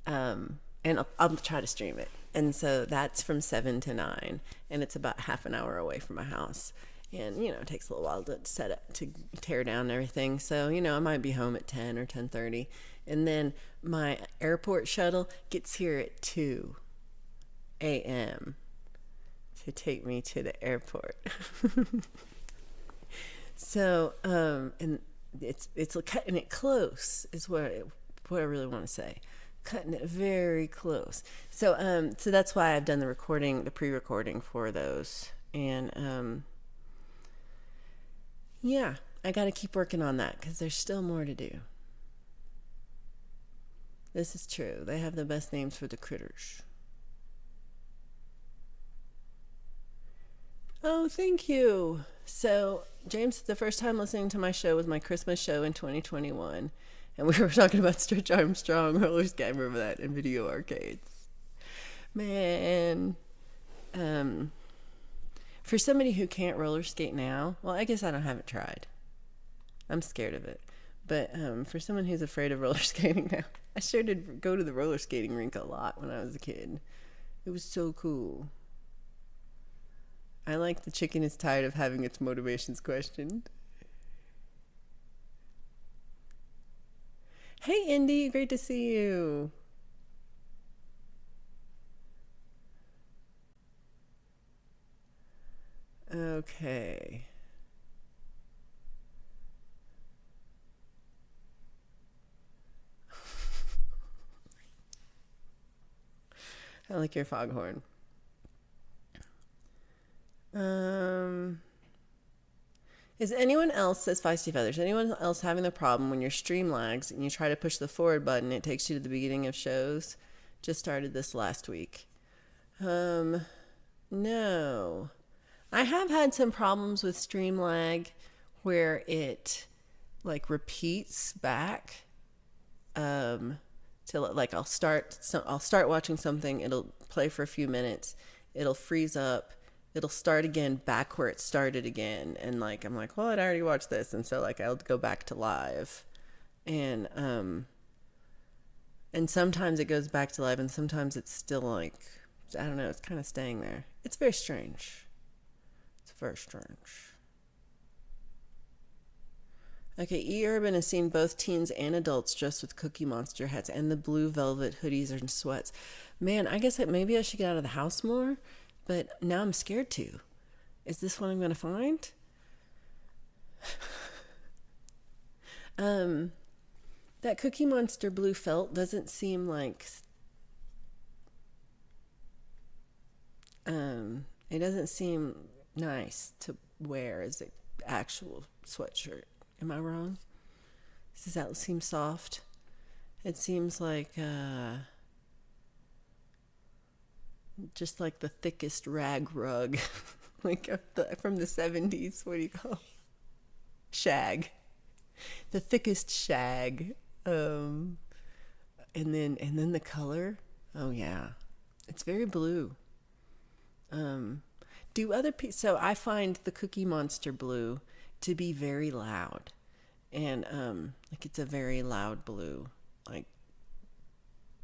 I'll try to stream it. And so that's from 7 to 9, and it's about half an hour away from my house. And it takes a little while to set up, to tear down and everything. So I might be home at 10 or 10:30, and then my airport shuttle gets here at 2 a.m. to take me to the airport. So and it's cutting it close is what I really want to say. Cutting it very close. So so that's why I've done the pre-recording for those. And yeah, I got to keep working on that because there's still more to do. This is true. They have the best names for the critters. Oh, thank you. So, James, the first time listening to my show was my Christmas show in 2021. And we were talking about Stretch Armstrong roller skate. Remember that in video arcades. Man. For somebody who can't roller skate now, well, I guess I haven't tried. I'm scared of it. But for someone who's afraid of roller skating now, I sure did go to the roller skating rink a lot when I was a kid. It was so cool. I like the chicken is tired of having its motivations questioned. Hey, Indy, great to see you. Okay. I like your foghorn. Is anyone else, says Feisty Feathers, anyone else having the problem when your stream lags and you try to push the forward button, it takes you to the beginning of shows? Just started this last week. No. I have had some problems with stream lag where it like repeats back. To like I'll start watching something, it'll play for a few minutes, it'll freeze up, it'll start again back where it started again, and like I'm like, well, I'd already watched this, and so like I'll go back to live, and sometimes it goes back to live, and sometimes it's still like, I don't know, it's kind of staying there. It's very strange. It's very strange. Okay, E. Urban has seen both teens and adults dressed with Cookie Monster hats and the blue velvet hoodies and sweats. Man, I guess maybe I should get out of the house more, but now I'm scared to. Is this what I'm going to find? That Cookie Monster blue felt doesn't seem like... it doesn't seem nice to wear as an actual sweatshirt. Am I wrong? Does that seem soft? It seems like just like the thickest rag rug, like from the 70s. What do you call it? Shag? The thickest shag. And then the color. Oh yeah, it's very blue. So I find the Cookie Monster blue to be very loud, and like it's a very loud blue, like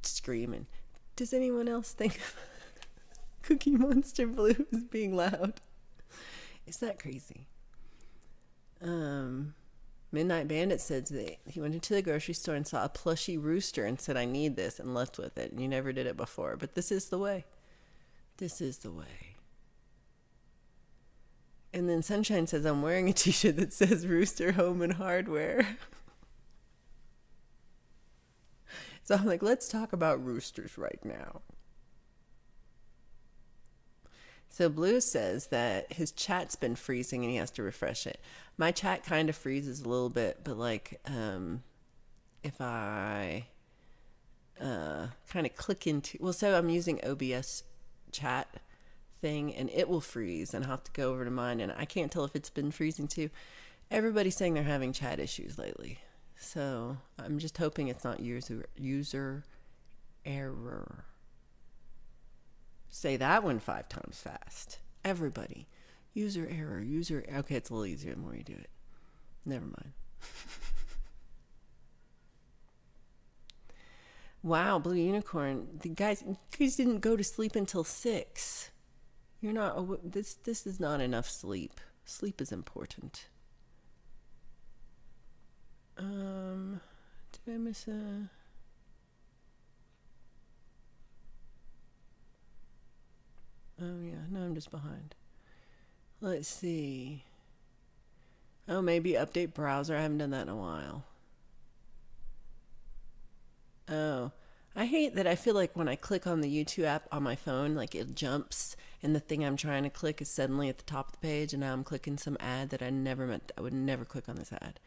screaming. Does anyone else think of Cookie Monster blue as being loud? Is that crazy? Midnight Bandit said that he went into the grocery store and saw a plushy rooster and said, I need this, and left with it, and you never did it before, but this is the way. This is the way. And then Sunshine says, I'm wearing a t-shirt that says Rooster Home and Hardware. So I'm like, let's talk about roosters right now. So Blue says that his chat's been freezing and he has to refresh it. My chat kind of freezes a little bit, but like if I kind of click into... Well, so I'm using OBS chat thing, and it will freeze, and I'll have to go over to mine, and I can't tell if it's been freezing too. Everybody's saying they're having chat issues lately, so I'm just hoping it's not user error. Say that one 5 times fast. Everybody. User error, Okay, it's a little easier the more you do it. Never mind. Wow, Blue Unicorn. The guys didn't go to sleep until 6. You're not. This is not enough sleep. Sleep is important. Did I miss a? Oh yeah, no, I'm just behind. Let's see. Oh, maybe update browser. I haven't done that in a while. Oh, I hate that. I feel like when I click on the YouTube app on my phone, like it jumps and the thing I'm trying to click is suddenly at the top of the page, and now I'm clicking some ad that I would never click on this ad.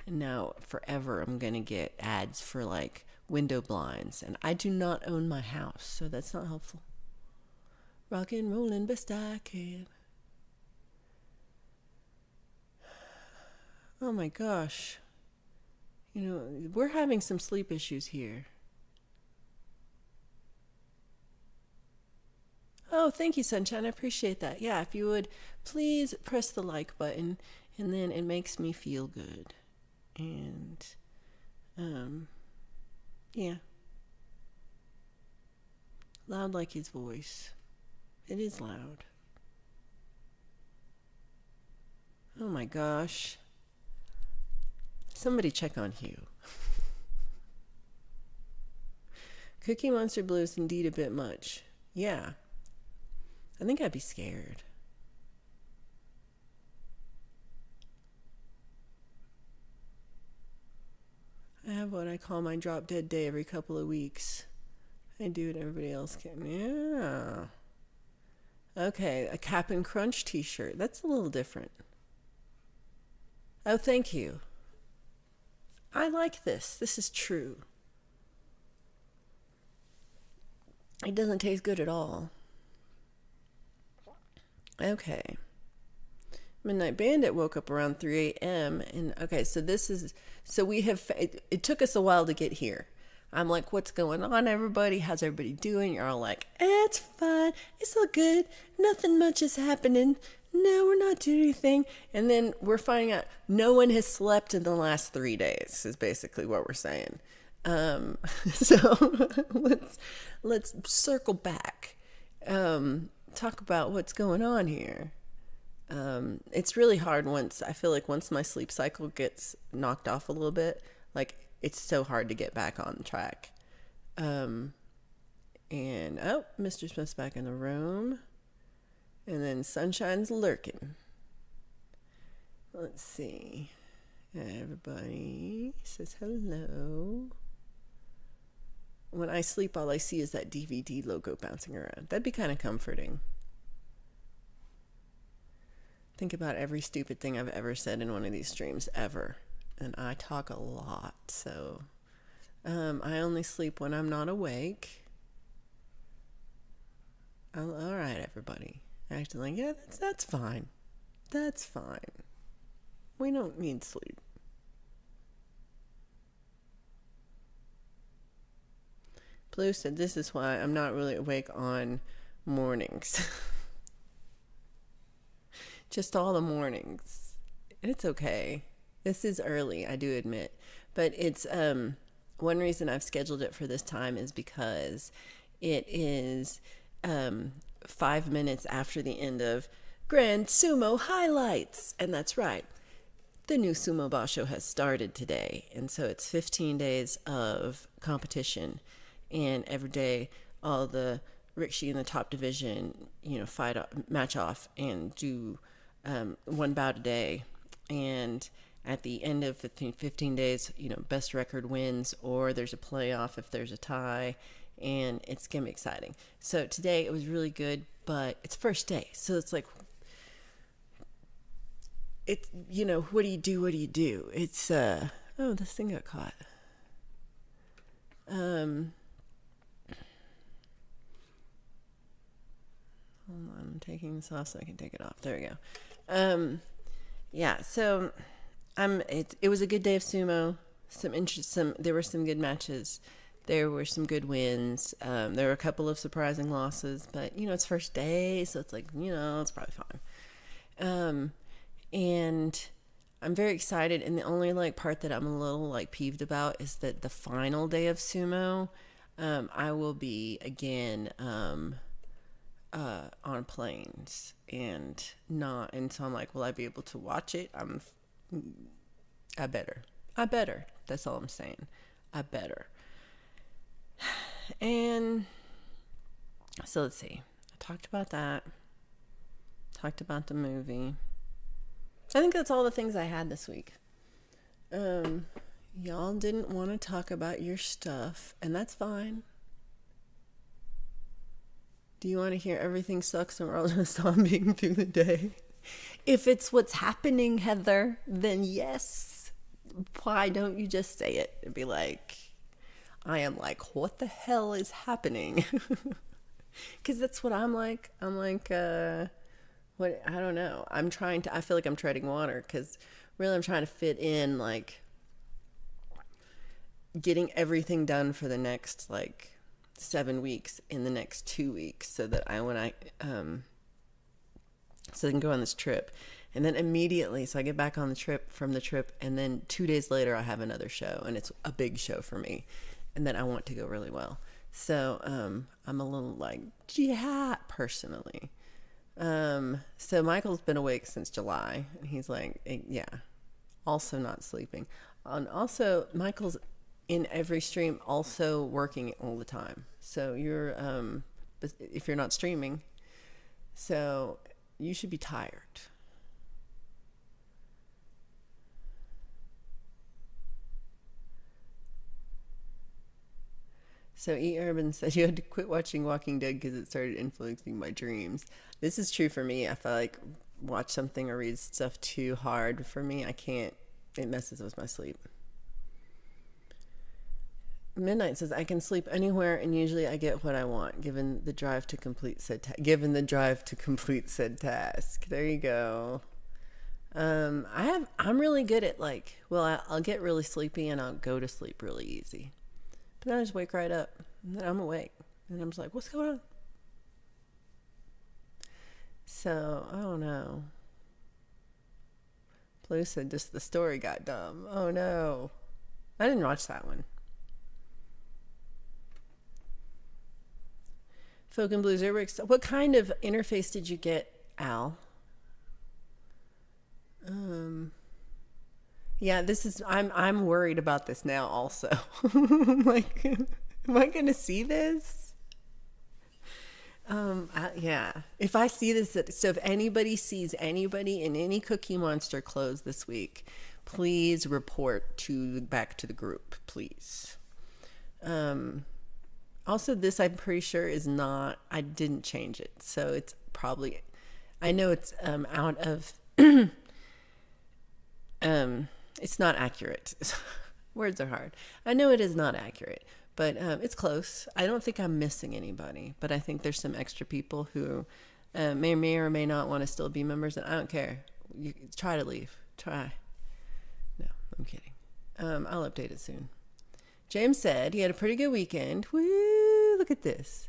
And now forever I'm going to get ads for like window blinds, and I do not own my house, so that's not helpful. Rock and rollin' best I can. Oh my gosh. You know, we're having some sleep issues here. Oh, thank you, Sunshine. I appreciate that. Yeah, if you would please press the like button, and then it makes me feel good. And, yeah. Loud like his voice. It is loud. Oh my gosh. Somebody check on Hugh. Cookie Monster Blue is indeed a bit much. Yeah. I think I'd be scared. I have what I call my drop dead day every couple of weeks. I do what everybody else can. Yeah. Okay, a Cap'n Crunch t-shirt. That's a little different. Oh, thank you. I like this. This is true. It doesn't taste good at all. Okay. Midnight Bandit woke up around 3 a.m. And okay, so it took us a while to get here. I'm like, what's going on, everybody? How's everybody doing? You're all like, it's fine. It's all good. Nothing much is happening. No, we're not doing anything. And then we're finding out no one has slept in the last 3 days is basically what we're saying. So let's circle back. Talk about what's going on here. It's really hard once my sleep cycle gets knocked off a little bit, like it's so hard to get back on track. And Mr. Smith's back in the room, and then Sunshine's lurking. Let's see. Everybody says hello. When I sleep, all I see is that DVD logo bouncing around. That'd be kind of comforting. Think about every stupid thing I've ever said in one of these streams ever. And I talk a lot, so I only sleep when I'm not awake. All right, everybody. Acting like, yeah, that's fine. That's fine. We don't need sleep. Blue said, this is why I'm not really awake on mornings. Just all the mornings. It's okay. This is early, I do admit. But it's one reason I've scheduled it for this time is because it is 5 minutes after the end of Grand Sumo Highlights. And that's right. The new Sumo Basho has started today. And so it's 15 days of competition. And every day, all the Rikishi in the top division, match off and do one bout a day. And at the end of 15 days, best record wins, or there's a playoff if there's a tie, and it's going to be exciting. So today it was really good, but it's first day. So it's like, what do you do? It's, this thing got caught. Hold on, I'm taking this off so I can take it off. There we go. Yeah, so it was a good day of sumo. There were some good matches. there were some good wins. There were a couple of surprising losses, but it's first day, so it's like, it's probably fine. And I'm very excited. And the only like part that I'm a little like peeved about is that the final day of sumo, I will be again on planes and so I'm like, will I be able to watch it? I better. That's all I'm saying. I better. And so let's see. I talked about that. Talked about the movie. I think that's all the things I had this week. Y'all didn't want to talk about your stuff, and that's fine. Do you want to hear everything sucks and we're all just zombieing through the day? If it's what's happening, Heather, then yes. Why don't you just say it and be like, I am like, what the hell is happening? Because that's what I'm like. I'm like, what? I don't know. I feel like I'm treading water because really I'm trying to fit in like getting everything done for the next like 7 weeks in the next 2 weeks so that so I can go on this trip. And then immediately, so I get back on the trip from the trip, and then 2 days later I have another show, and it's a big show for me. And then I want to go really well. So I'm a little like, yeah, personally. So Michael's been awake since July, and he's like, yeah, also not sleeping. And also, Michael's in every stream also working all the time. So you're, if you're not streaming, so you should be tired. So E. Urban said you had to quit watching Walking Dead because it started influencing my dreams. This is true for me. I feel like watch something or read stuff too hard for me. I can't. It messes with my sleep. Midnight says I can sleep anywhere and usually I get what I want given the drive to complete said task. There you go. I'm really good at like, well, I'll get really sleepy and I'll go to sleep really easy. But then I just wake right up, and then I'm awake, and I'm just like, what's going on? So, I don't know. Blue said just the story got dumb. Oh, no. I didn't watch that one. Folk and Blues Lyrics. What kind of interface did you get, Al? Yeah, this is, I'm worried about this now also. Like, am I going to see this? Yeah. If I see this, so if anybody sees anybody in any Cookie Monster clothes this week, please report back to the group, please. Also, this I'm pretty sure is not, I didn't change it. So it's probably, I know it's out of, it's not accurate. Words are hard. I know it is not accurate, but it's close. I don't think I'm missing anybody, but I think there's some extra people who may or may not want to still be members, and I don't care. You try to leave. Try. No, I'm kidding. I'll update it soon. James said he had a pretty good weekend. Woo! Look at this.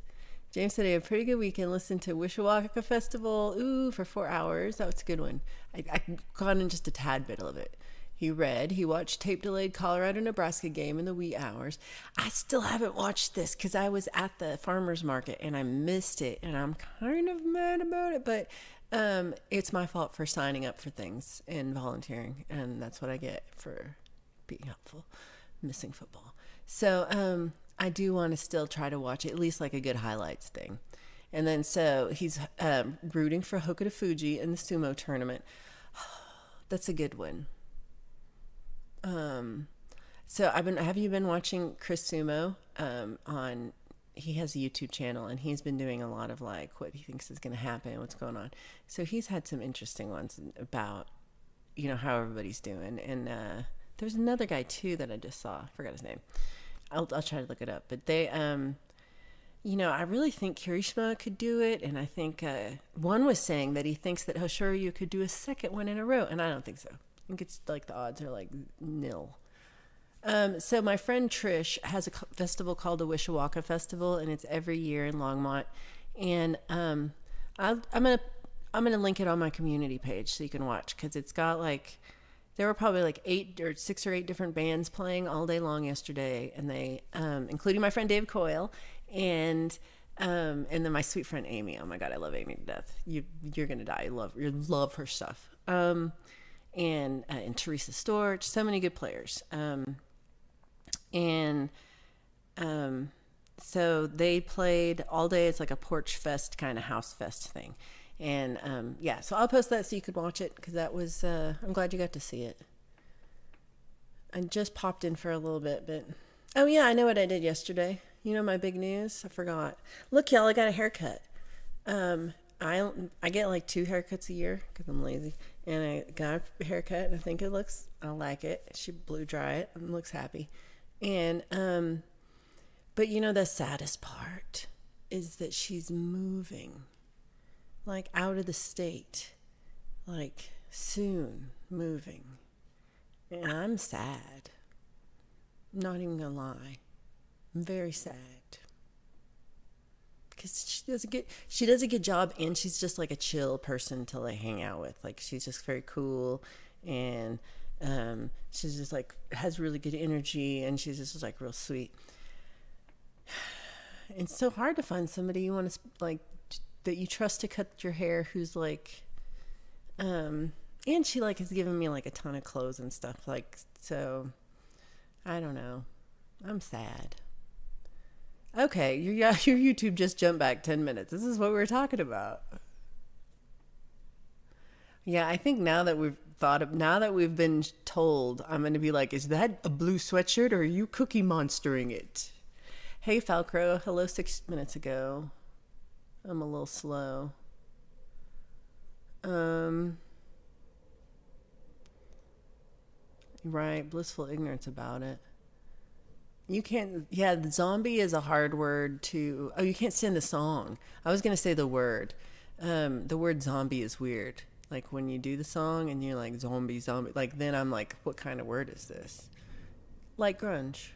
James said he had a pretty good weekend. Listened to Wishawaka Festival. For 4 hours. That was a good one. I got in just a tad bit of it. He watched tape-delayed Colorado-Nebraska game in the wee hours. I still haven't watched this because I was at the farmer's market and I missed it, and I'm kind of mad about it, but it's my fault for signing up for things and volunteering, and that's what I get for being helpful, missing football. So I do want to still try to watch at least like a good highlights thing. And then so he's rooting for Hokuto Fuji in the sumo tournament. That's a good one. So have you been watching Chris Sumo he has a YouTube channel, and he's been doing a lot of like what he thinks is going to happen, what's going on. So he's had some interesting ones about, how everybody's doing. And there's another guy too that I just saw. I forgot his name. I'll try to look it up. But they, I really think Kirishima could do it. And I think one was saying that he thinks that Hoshoryu could do a second one in a row. And I don't think so. I think it's like the odds are like nil. So my friend Trish has a festival called the Wishawaka Festival, and it's every year in Longmont. And I'm gonna link it on my community page so you can watch, because it's got like, there were probably like 6 or 8 different bands playing all day long yesterday, and they including my friend Dave Coyle, and then my sweet friend Amy. Oh my god, I love Amy to death. You're gonna die. You love her stuff. And Teresa Storch, so many good players. And so they played all day. It's like a porch fest kind of house fest thing. And yeah, so I'll post that so you could watch it, because that was, I'm glad you got to see it. I just popped in for a little bit, but oh yeah, I know what I did yesterday. You know my big news? I forgot. Look, y'all, I got a haircut. I get like 2 haircuts a year because I'm lazy, and I got a haircut, and I like it. She blew dry it and looks happy. And but you know the saddest part is that she's moving, like out of the state, like soon moving, and I'm sad. I'm not even gonna lie, I'm very sad. Because she does a good job, and she's just like a chill person to like hang out with. Like she's just very cool, and she's just like has really good energy, and she's just like real sweet. It's so hard to find somebody you want to like that you trust to cut your hair, who's like, and she like has given me like a ton of clothes and stuff, like, so I don't know. I'm sad. Okay, your YouTube just jumped back 10 minutes. This is what we were talking about. Yeah, I think now that we've been told, I'm going to be like, is that a blue sweatshirt, or are you Cookie Monstering it? Hey, Falcro. Hello 6 minutes ago. I'm a little slow. Right, blissful ignorance about it. You can't, yeah, the zombie is a hard word to, oh, you can't sing the song. I was going to say the word. The word zombie is weird. Like when you do the song and you're like, zombie, like then I'm like, what kind of word is this? Like grunge.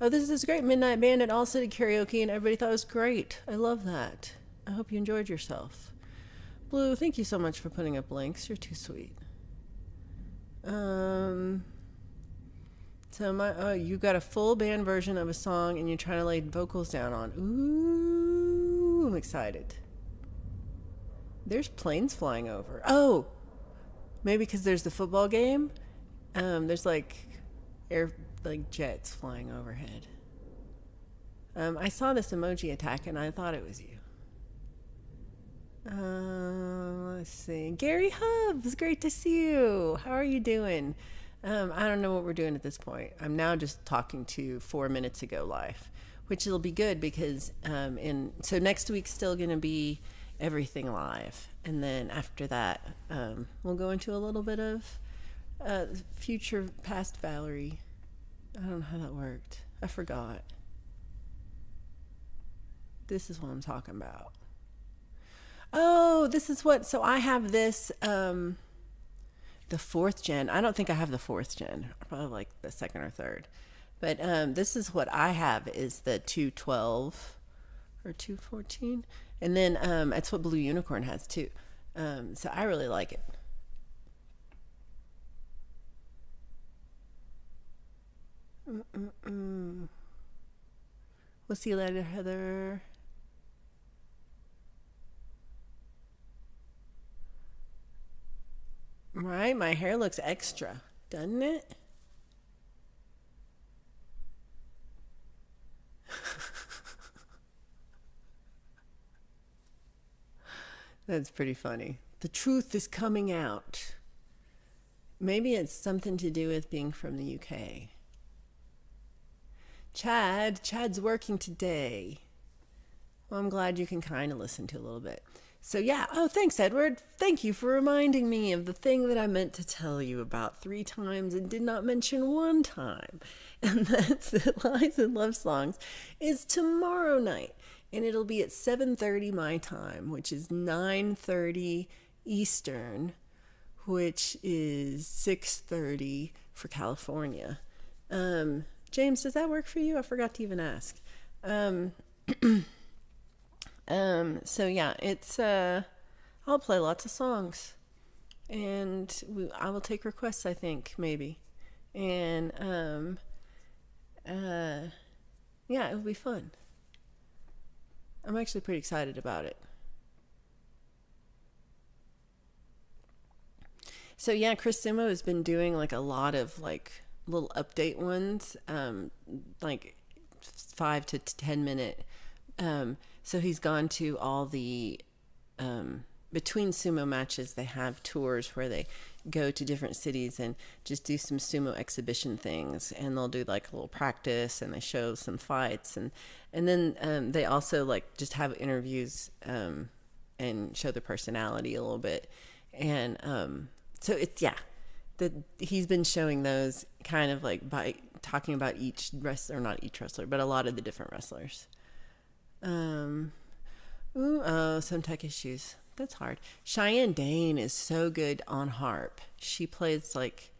Oh, this is great. Midnight Bandit also did karaoke, and everybody thought it was great. I love that. I hope you enjoyed yourself. Blue, thank you so much for putting up links. You're too sweet. So you got a full band version of a song, and you're trying to lay vocals down on. Ooh, I'm excited. There's planes flying over. Oh, maybe because there's the football game. There's like jets flying overhead. I saw this emoji attack, and I thought it was you. Let's see. Gary Hubbs, great to see you. How are you doing? I don't know what we're doing at this point. I'm now just talking to you 4 minutes ago live, which will be good because so next week's still going to be everything live, and then after that we'll go into a little bit of future past Valerie. I don't know how that worked. I forgot. This is what I'm talking about. Oh, this is what. So I have this. The 4th gen. I don't think I have the 4th gen. Probably like the 2nd or 3rd. But this is what I have is the 212 or 214. And then that's what Blue Unicorn has too. So I really like it. We'll see you later, Heather. Right, my hair looks extra, doesn't it? That's pretty funny. The truth is coming out. Maybe it's something to do with being from the UK. Chad's working today. Well, I'm glad you can kind of listen to a little bit. So yeah, oh, thanks, Edward. Thank you for reminding me of the thing that I meant to tell you about 3 times and did not mention 1 time. And that's that Lies and Love Songs is tomorrow night. And it'll be at 7:30 my time, which is 9:30 Eastern. which is 6:30 for California. James, does that work for you? I forgot to even ask. Um, so yeah, it's I'll play lots of songs, and I will take requests. I think maybe, and uh, yeah, it will be fun. I'm actually pretty excited about it. So yeah, Chris Sumo has been doing like a lot of like little update ones, like 5 to 10 minute. So he's gone to all the between sumo matches. They have tours where they go to different cities and just do some sumo exhibition things, and they'll do like a little practice and they show some fights, and then they also like just have interviews and show their personality a little bit, and so it's yeah, that he's been showing those kind of like by talking about each wrestler, not each wrestler, but a lot of the different wrestlers. Um, some tech issues. That's hard. Cheyenne Dane is so good on harp. She plays like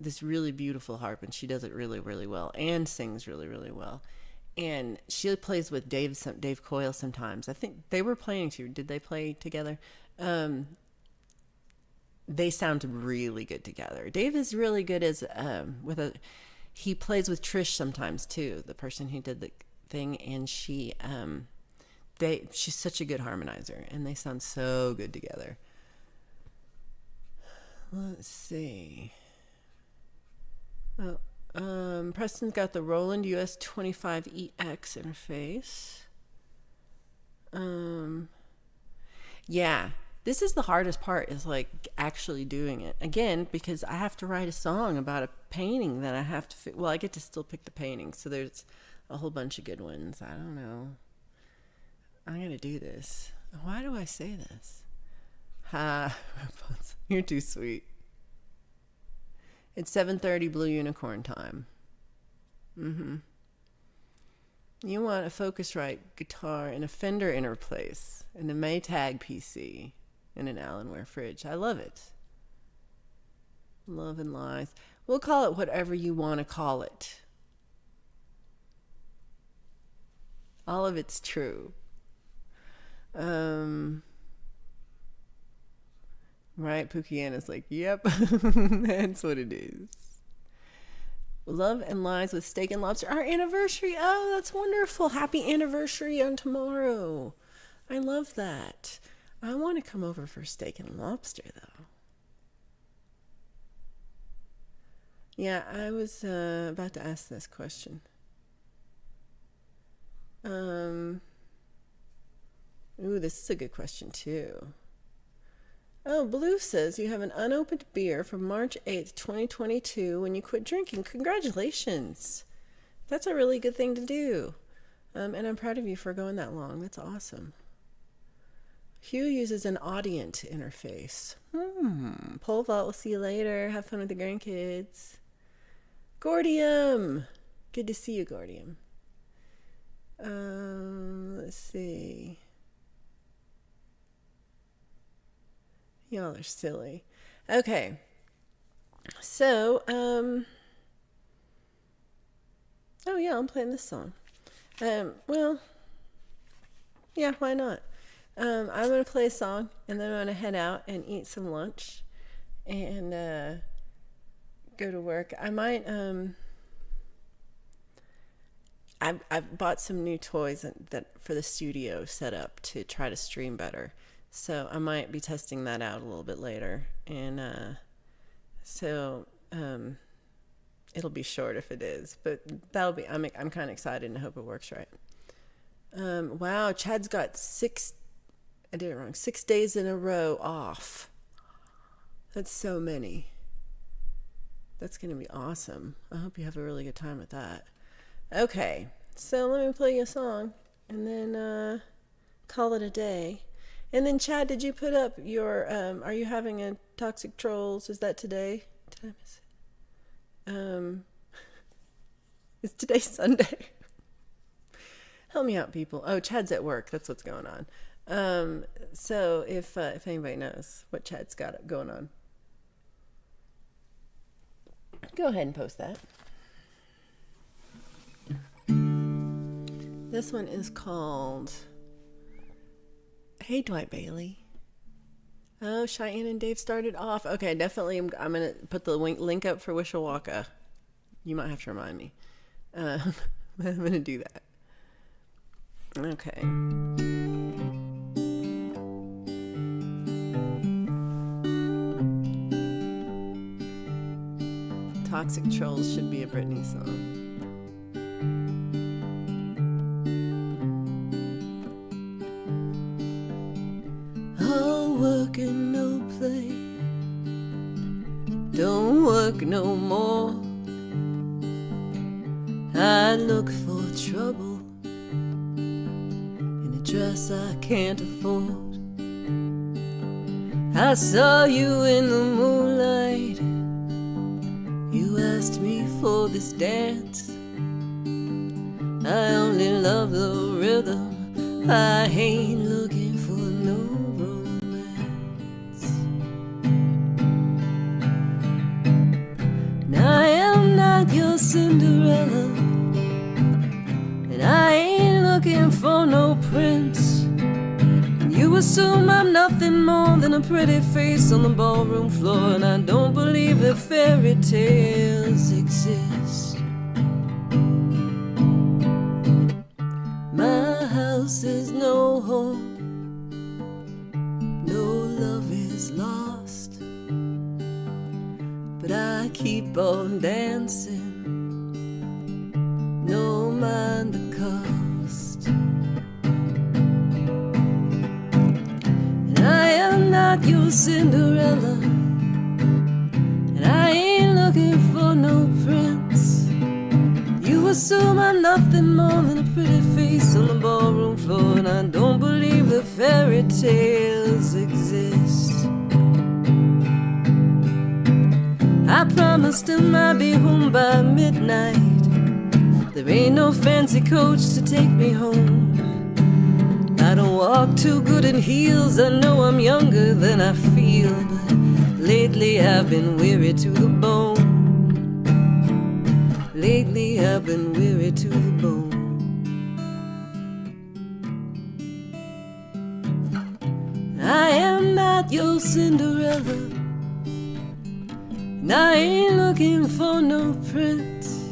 this really beautiful harp, and she does it really, really well, and sings really, really well. And she plays with Dave Coyle sometimes. I think they were playing too. Did they play together? Um, they sound really good together. Dave is really good as with a. He plays with Trish sometimes too, the person who did the thing, and she's such a good harmonizer, and they sound so good together. Let's see. Oh, Preston's got the Roland US 25EX interface. Um, yeah, this is the hardest part, is like actually doing it again, because I have to write a song about a painting that I have to well, I get to still pick the painting, so there's a whole bunch of good ones. I don't know, I'm gonna do this. Why do I say this? Ha. You're too sweet. It's 7:30 Blue Unicorn time. You want a Focusrite guitar and a Fender interface and a Maytag PC and an Alienware fridge. I love it. Love and lies. We'll call it whatever you want to call it. All of it's true. Right, Pukiana's like, yep, that's what it is. Love and Lies with Steak and Lobster. Our anniversary. Oh, that's wonderful. Happy anniversary on tomorrow. I love that. I want to come over for steak and lobster, though. Yeah, I was about to ask this question. Ooh, this is a good question, too. Oh, Blue says you have an unopened beer from March 8th, 2022 when you quit drinking. Congratulations. That's a really good thing to do. And I'm proud of you for going that long. That's awesome. Hugh uses an Audient interface. Pole vault, we'll see you later. Have fun with the grandkids. Gordium. Good to see you, Gordium. Let's see. Y'all are silly. Okay. So, oh yeah, I'm playing this song. Well, yeah, why not? I'm going to play a song, and then I'm going to head out and eat some lunch and go to work. I might, I've bought some new toys that for the studio set up to try to stream better. So I might be testing that out a little bit later. And so it'll be short if it is. But that'll be, I'm kind of excited and I hope it works right. Wow, Chad's got I did it wrong, 6 days in a row off. That's so many. That's going to be awesome. I hope you have a really good time with that. Okay, so let me play you a song and then call it a day. And then, Chad, did you put up your, are you having a Toxic Trolls? Is that today? Did I miss it? Is today Sunday? Help me out, people. Oh, Chad's at work. That's what's going on. So if anybody knows what Chad's got going on, go ahead and post that. This one is called Hey Dwight Bailey. Oh, Cheyenne and Dave started off. Okay, definitely I'm going to put the link up for Wishawaka. You might have to remind me. I'm going to do that. Okay. Toxic Trolls should be a Britney song. All work and no play. Don't work no more. I look for trouble in a dress I can't afford. I saw you in the moonlight. You asked me for this dance. I only love the rhythm. I ain't looking for no romance. And I am not your Cinderella, and I ain't looking for no prince. And you assume I'm nothing more than a pretty face on the ballroom floor, and I don't believe that fairy tales exist. My house is no home, no love is lost, but I keep on dancing, no mind the cost. And I am not your Cinderella, and I ain't looking for no prince. You assume I'm nothing more than a pretty face on the ballroom floor, and I don't believe that fairy tales exist. I promised him I'd be home by midnight. There ain't no fancy coach to take me home. I don't walk too good in heels. I know I'm younger than I feel, but lately I've been weary to the bone. Lately I've been weary to the bone. I am not your Cinderella, and I ain't looking for no prince.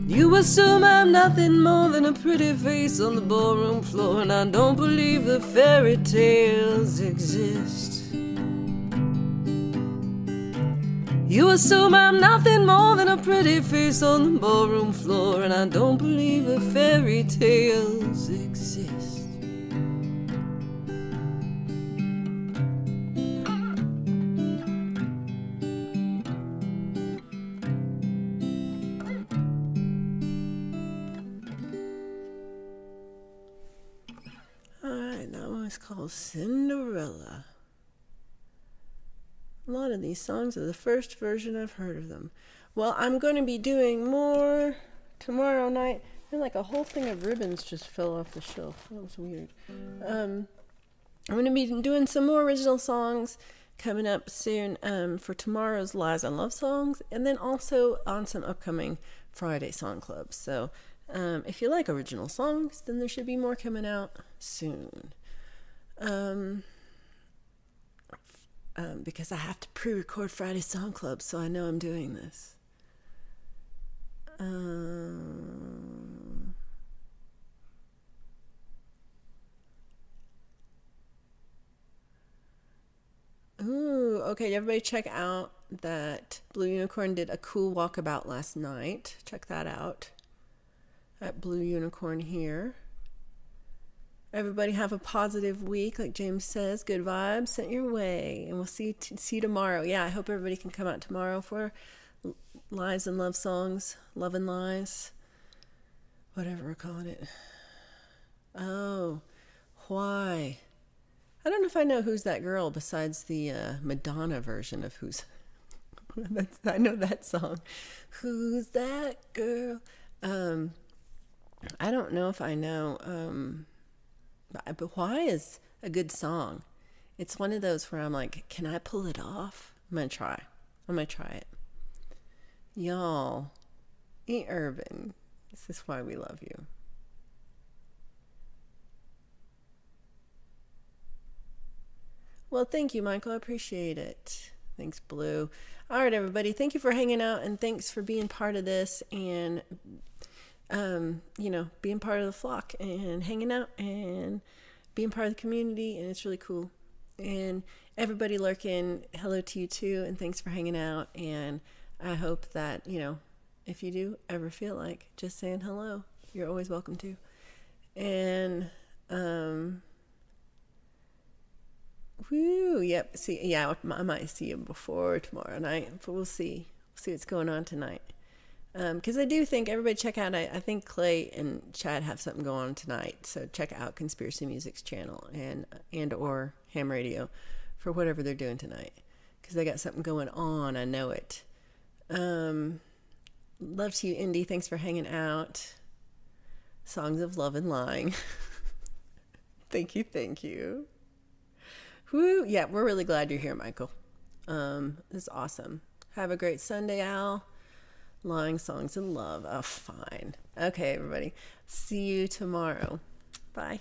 You assume I'm nothing more than a pretty face on the ballroom floor, and I don't believe that fairy tales exist. You assume I'm nothing more than a pretty face on the ballroom floor, and I don't believe that fairy tales exist. Alright, that one is called Cinderella. A lot of these songs are the first version I've heard of them. Well, I'm going to be doing more tomorrow night. And like a whole thing of ribbons just fell off the shelf. That was weird. I'm going to be doing some more original songs coming up soon for tomorrow's Lies and Love songs, and then also on some upcoming Friday song clubs. So if you like original songs, then there should be more coming out soon. Because I have to pre-record Friday Song Club, so I know I'm doing this. Ooh, okay, everybody check out that Blue Unicorn did a cool walkabout last night. Check that out at Blue Unicorn here. Everybody have a positive week, like James says. Good vibes sent your way, and we'll see you tomorrow. Yeah, I hope everybody can come out tomorrow for Lies and Love songs, Love and Lies, whatever we're calling it. Oh, why? I don't know if I know Who's That Girl besides the Madonna version of Who's. I know that song. Who's that girl? I don't know if I know. But why is a good song? It's one of those where I'm like, can I pull it off? I'm gonna try. I'm gonna try it. Y'all, E Urban. This is why we love you. Well, thank you, Michael. I appreciate it. Thanks, Blue. All right, everybody. Thank you for hanging out and thanks for being part of this and, being part of the flock and hanging out and being part of the community. And it's really cool. And everybody lurking, hello to you too. And thanks for hanging out. And I hope that, if you do ever feel like just saying hello, you're always welcome to. And, woo, yep. See, yeah, I might see you before tomorrow night, but we'll see. We'll see what's going on tonight. Because I do think everybody check out. I think Clay and Chad have something going on tonight, so check out Conspiracy Music's channel and or Ham Radio for whatever they're doing tonight, because they got something going on. I know it. Love to you, Indy. Thanks for hanging out. Songs of Love and Lying. Thank you. Woo! Yeah, we're really glad you're here, Michael. This is awesome. Have a great Sunday, Al. Lying Songs of Love. Oh, fine. Okay, everybody. See you tomorrow. Bye.